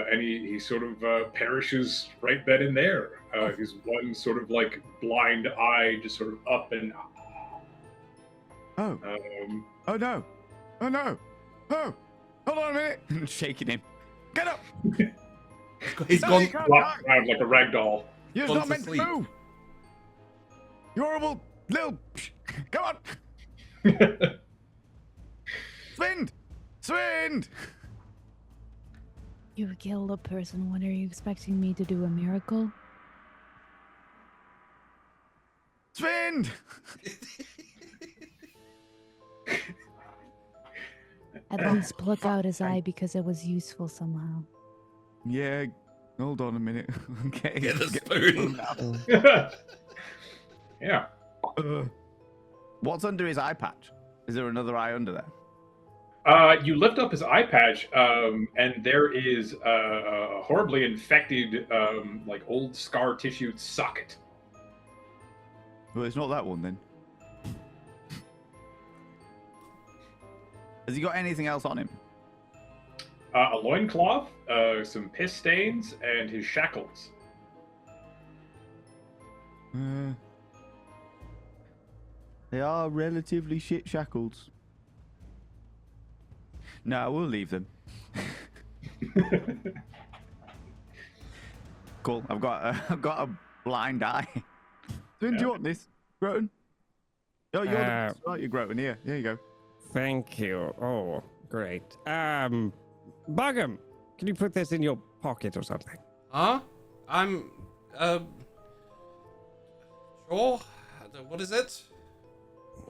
and he sort of perishes right then and there. His one sort of like blind eye just sort of up and oh no, oh, hold on a minute. I'm shaking him. Get up. He's gone flopped around like a rag doll. You're Gone not to meant sleep. to move. You horrible little. Come on. Swind. You killed a person. What are you expecting me to do? A miracle? Swind. At least pluck out his eye because it was useful somehow. Yeah. Hold on a minute. Okay. Get the spoon. Yeah. What's under his eye patch? Is there another eye under there? You lift up his eye patch, and there is a horribly infected, like old scar tissue socket. Well, it's not that one then. Has he got anything else on him? A loincloth, some piss stains, and his shackles. They are relatively shit shackles. No, we'll leave them. Cool. I've got a blind eye. Do you want this, Groton? Oh, you're the right, you Groton. Here you go. Thank you. Oh, great. Buggum, can you put this in your pocket or something? Huh? I'm Sure. What is it?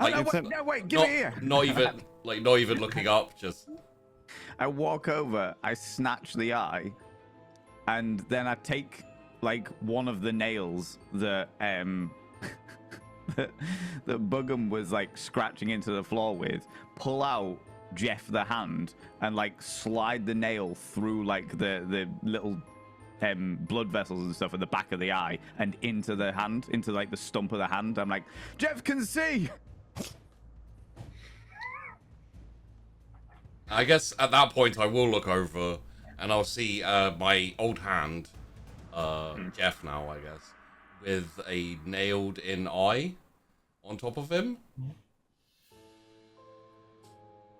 Oh, Like, no, wait, give it here. not even looking up. Just. I walk over, I snatch the eye, and then I take like one of the nails that that Buggum was like scratching into the floor with, pull out Jeff the hand, and like slide the nail through like the little blood vessels and stuff at the back of the eye and into the hand, into like the stump of the hand. I'm like, Jeff can see. I guess at that point I will look over and I'll see my old hand, Jeff now, I guess, with a nailed in eye on top of him.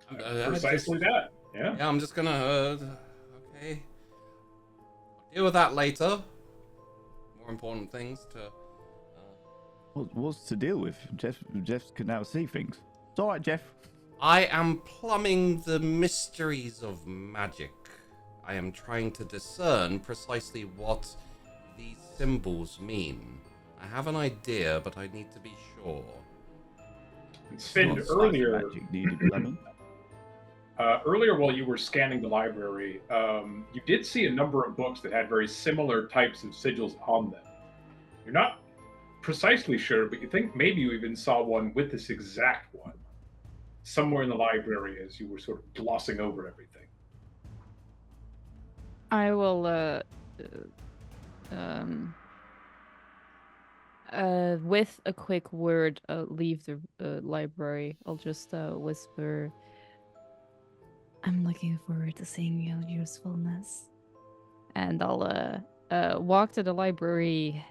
Precisely that. Yeah. Yeah, I'm just gonna. Okay. Deal with that later. More important things to. What's to deal with? Jeff can now see things. It's all right, Jeff. I am plumbing the mysteries of magic. I am trying to discern precisely what these symbols mean. I have an idea, but I need to be sure. Sven, earlier, earlier while you were scanning the library, you did see a number of books that had very similar types of sigils on them. You're not precisely sure, but you think maybe you even saw one with this exact one somewhere in the library as you were sort of glossing over everything. I will, with a quick word, leave the library. I'll just whisper, I'm looking forward to seeing your usefulness. and I'll walk to the library,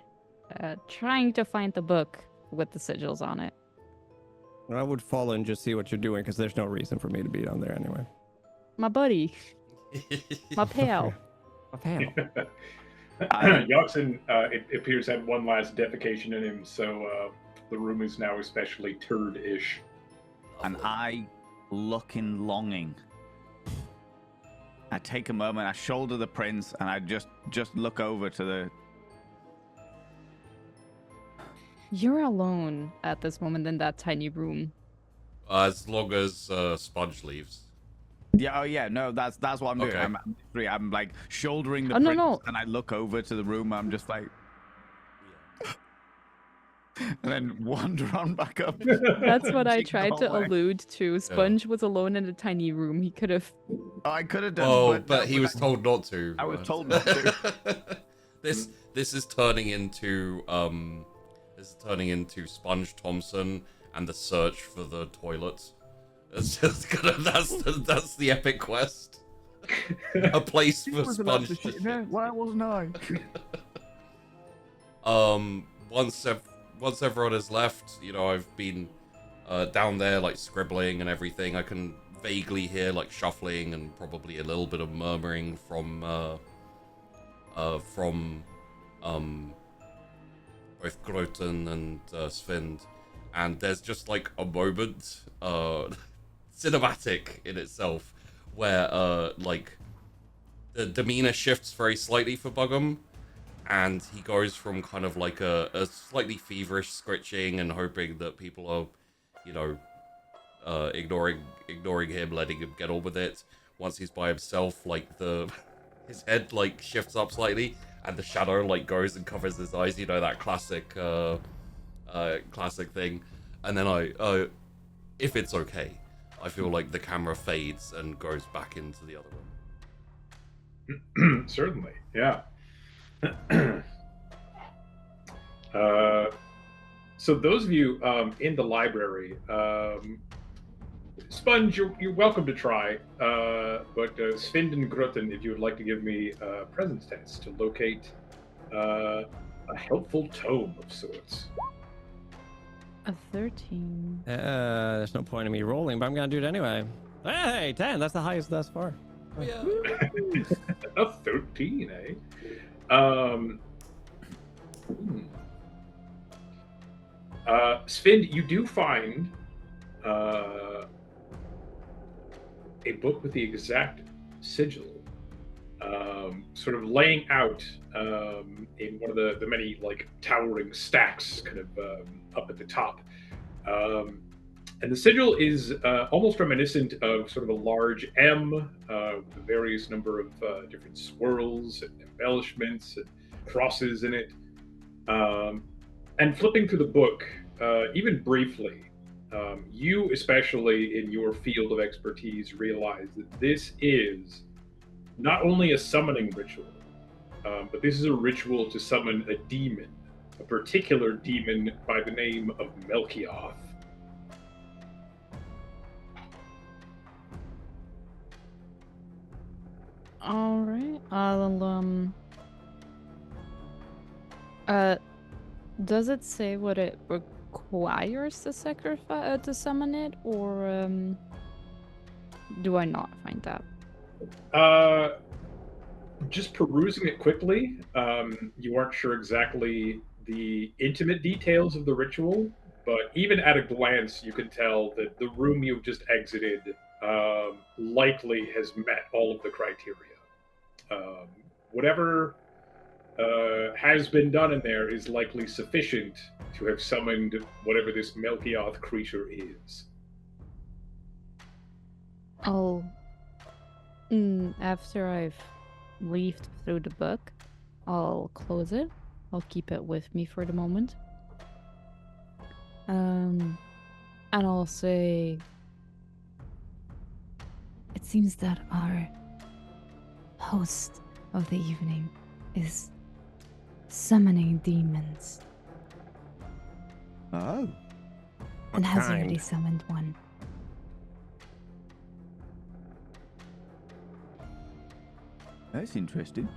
trying to find the book with the sigils on it. I would follow and just see what you're doing, because there's no reason for me to be down there anyway. My buddy. My pal. My pal. Yogson, it appears, had one last defecation in him, so the room is now especially turd-ish. And I look in longing. I take a moment, I shoulder the prince, and I just look over to the... You're alone at this moment in that tiny room. As long as Sponge leaves. Yeah, oh yeah, no, that's what I'm doing. Okay. I'm like shouldering the Oh, no, prince, no. and I look over to the room. I'm just like, and then wander on back up. That's what I Keep tried to going. allude to. Sponge was alone in a tiny room. He could have. Oh, I could have done. Oh, but no, he was told not to. I was told not to. This is turning into Sponge Thompson and the search for the toilet. It's just that's the epic quest. A place for Sponge. Why wasn't I? Once everyone has left, I've been down there like scribbling and everything. I can vaguely hear like shuffling and probably a little bit of murmuring from both Groten and Svind, and there's just like a moment, cinematic in itself, where like the demeanor shifts very slightly for Buggum, and he goes from kind of like a slightly feverish scritching and hoping that people are, ignoring him, letting him get on with it. Once he's by himself, like his head like shifts up slightly, and the shadow like goes and covers his eyes. That classic thing. And then if it's okay, I feel like the camera fades and goes back into the other room. Certainly, yeah. So those of you in the library, Sponge, you're welcome to try, but Svind and Groten, if you would like to give me a presence test to locate a helpful tome of sorts. A 13. There's no point in me rolling, but I'm gonna do it anyway. Hey, 10. That's the highest thus far. Oh, yeah. A 13, eh? Svind, you do find a book with the exact sigil sort of laying out in one of the many like towering stacks, kind of up at the top. And the sigil is almost reminiscent of sort of a large M with a various number of different swirls and embellishments and crosses in it. And flipping through the book, even briefly, you, especially in your field of expertise, realize that this is not only a summoning ritual, but this is a ritual to summon a demon, a particular demon by the name of Melchioth. All right. Does it say what it requires to sacrifice to summon it, or do I not find that? Just perusing it quickly, you aren't sure exactly the intimate details of the ritual, but even at a glance, you can tell that the room you've just exited likely has met all of the criteria. Whatever has been done in there is likely sufficient to have summoned whatever this Melchioth creature is. I'll, after I've leafed through the book, I'll close it. I'll keep it with me for the moment. And I'll say, it seems that our host of the evening is summoning demons. Oh. And has kind? already summoned one. That's interesting.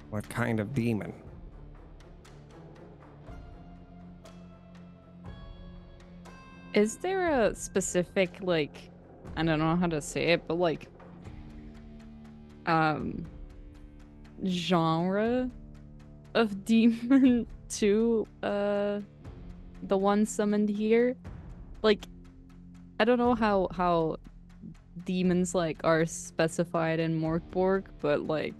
What kind of demon? is there a specific, like, I don't know how to say it, but like, genre of demon to the one summoned here? Like, I don't know how demons like are specified in MÖRK BORG, but like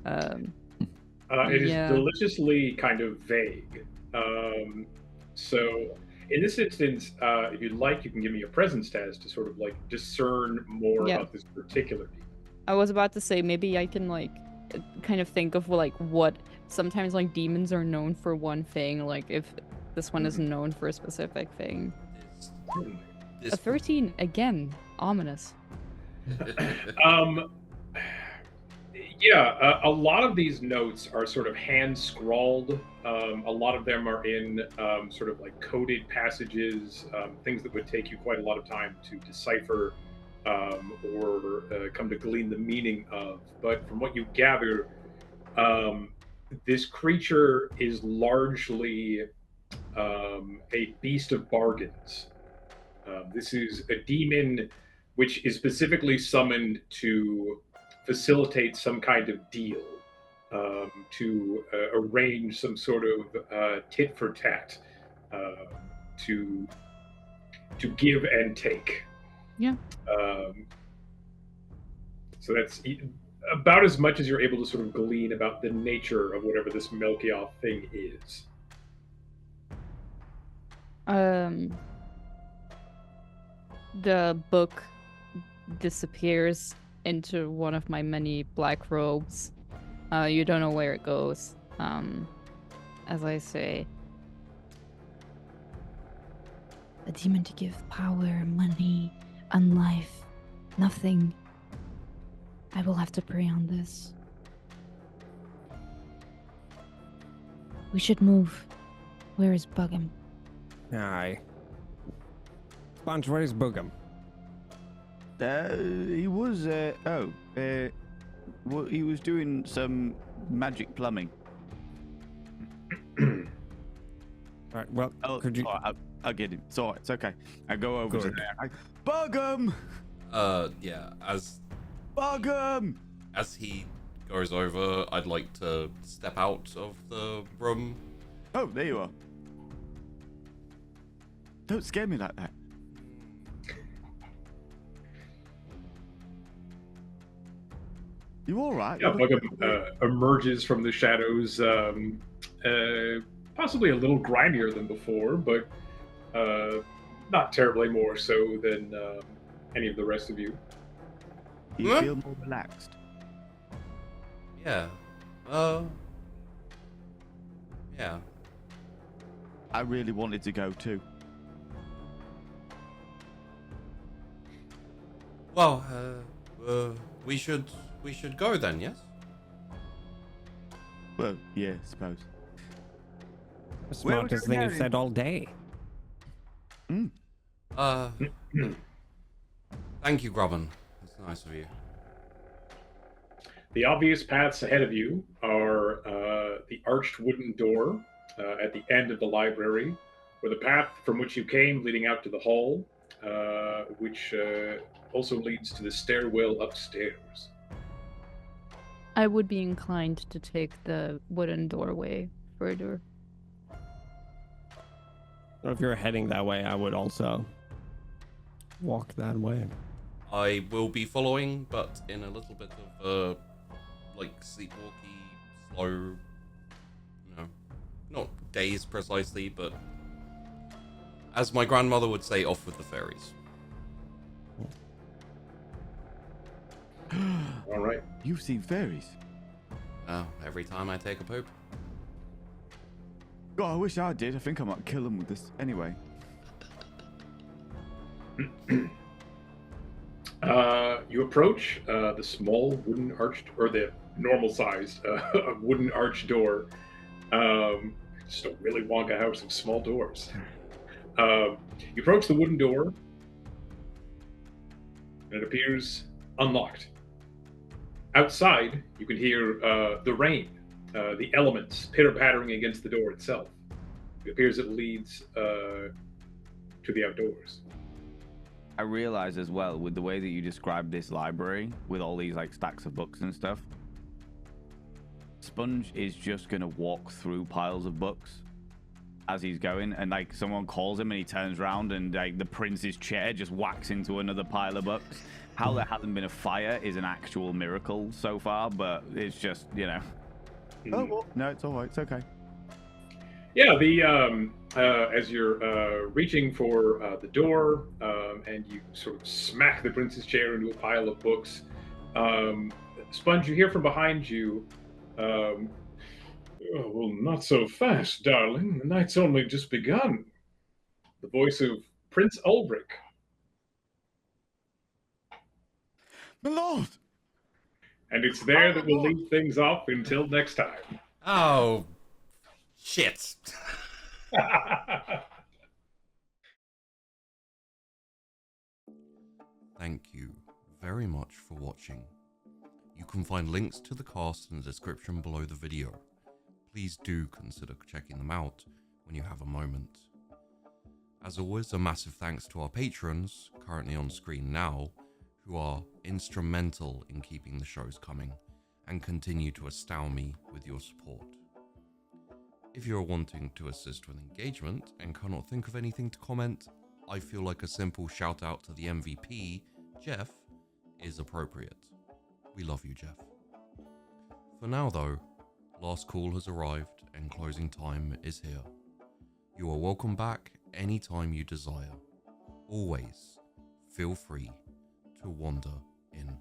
it is yeah. deliciously kind of vague. So in this instance, if you'd like, you can give me a presence test to sort of like discern more Yeah. about this particular demon. I was about to say maybe I can like kind of think of like what sometimes like demons are known for one thing, like if this one is known for a specific thing. This, A 13 again, ominous. Yeah, a lot of these notes are sort of hand scrawled. A lot of them are in sort of like coded passages, things that would take you quite a lot of time to decipher or come to glean the meaning of. But from what you gather, this creature is largely a beast of bargains. This is a demon which is specifically summoned to facilitate some kind of deal, to arrange some sort of tit for tat, to give and take. Yeah. So that's about as much as you're able to sort of glean about the nature of whatever this Melchioth thing is. The book disappears into one of my many black robes. You don't know where it goes. As I say, A demon to give power, money, and life. Nothing. I will have to pray on this. We should move. Where is Buggum? Aye. Sponge, where's Boogum? He was, he was doing some magic plumbing. Alright, well, Oh, could you... I'll get him. It's alright, it's okay. I go over to Good. there. Buggum! yeah, Buggum! as he goes over, I'd like to step out of the room. Oh, there you are. Don't scare me like that. You all right? Yeah, Bugum emerges from the shadows, possibly a little grimier than before, but not terribly more so than any of the rest of you. You feel more relaxed? Yeah. Yeah. I really wanted to go too. Well, we should go then, yes? Well, yeah, I suppose. The smartest thing you've said all day. Thank you, Grubbin. That's nice of you. The obvious paths ahead of you are the arched wooden door at the end of the library, or the path from which you came leading out to the hall, which also leads to the stairwell upstairs. I would be inclined to take the wooden doorway further. If you're heading that way, I would also walk that way. I will be following, but in a little bit of sleepwalky, slow, not dazed precisely, but as my grandmother would say, off with the fairies. All right. You've seen fairies? Every time I take a poop. God, I wish I did. I think I might kill them with this. Anyway. You approach the small wooden arched, or the normal-sized wooden arched door. Just a really Wonka house of small doors. You approach the wooden door, and it appears unlocked. Outside, you can hear the rain, the elements pitter-pattering against the door itself. It appears it leads to the outdoors. I realize as well, with the way that you described this library, with all these stacks of books and stuff, Sponge is just gonna walk through piles of books as he's going, and someone calls him and he turns around and the prince's chair just whacks into another pile of books. How there hasn't been a fire is an actual miracle so far, but it's just, Oh, well, no, it's all right. It's okay. Yeah, as you're reaching for the door, and you sort of smack the prince's chair into a pile of books, Sponge, you hear from behind you, "Oh, well, not so fast, darling. The night's only just begun." The voice of Prince Ulrich. My lord! And it's there that we'll leave things off until next time. Oh, shit. Thank you very much for watching. You can find links to the cast in the description below the video. Please do consider checking them out when you have a moment. As always, a massive thanks to our patrons, currently on screen now, who are instrumental in keeping the shows coming and continue to astound me with your support. If you are wanting to assist with engagement and cannot think of anything to comment, I feel like a simple shout out to the MVP, Jeff, is appropriate. We love you, Jeff. For now though, last call has arrived and closing time is here. You are welcome back anytime you desire. Always feel free to wander in.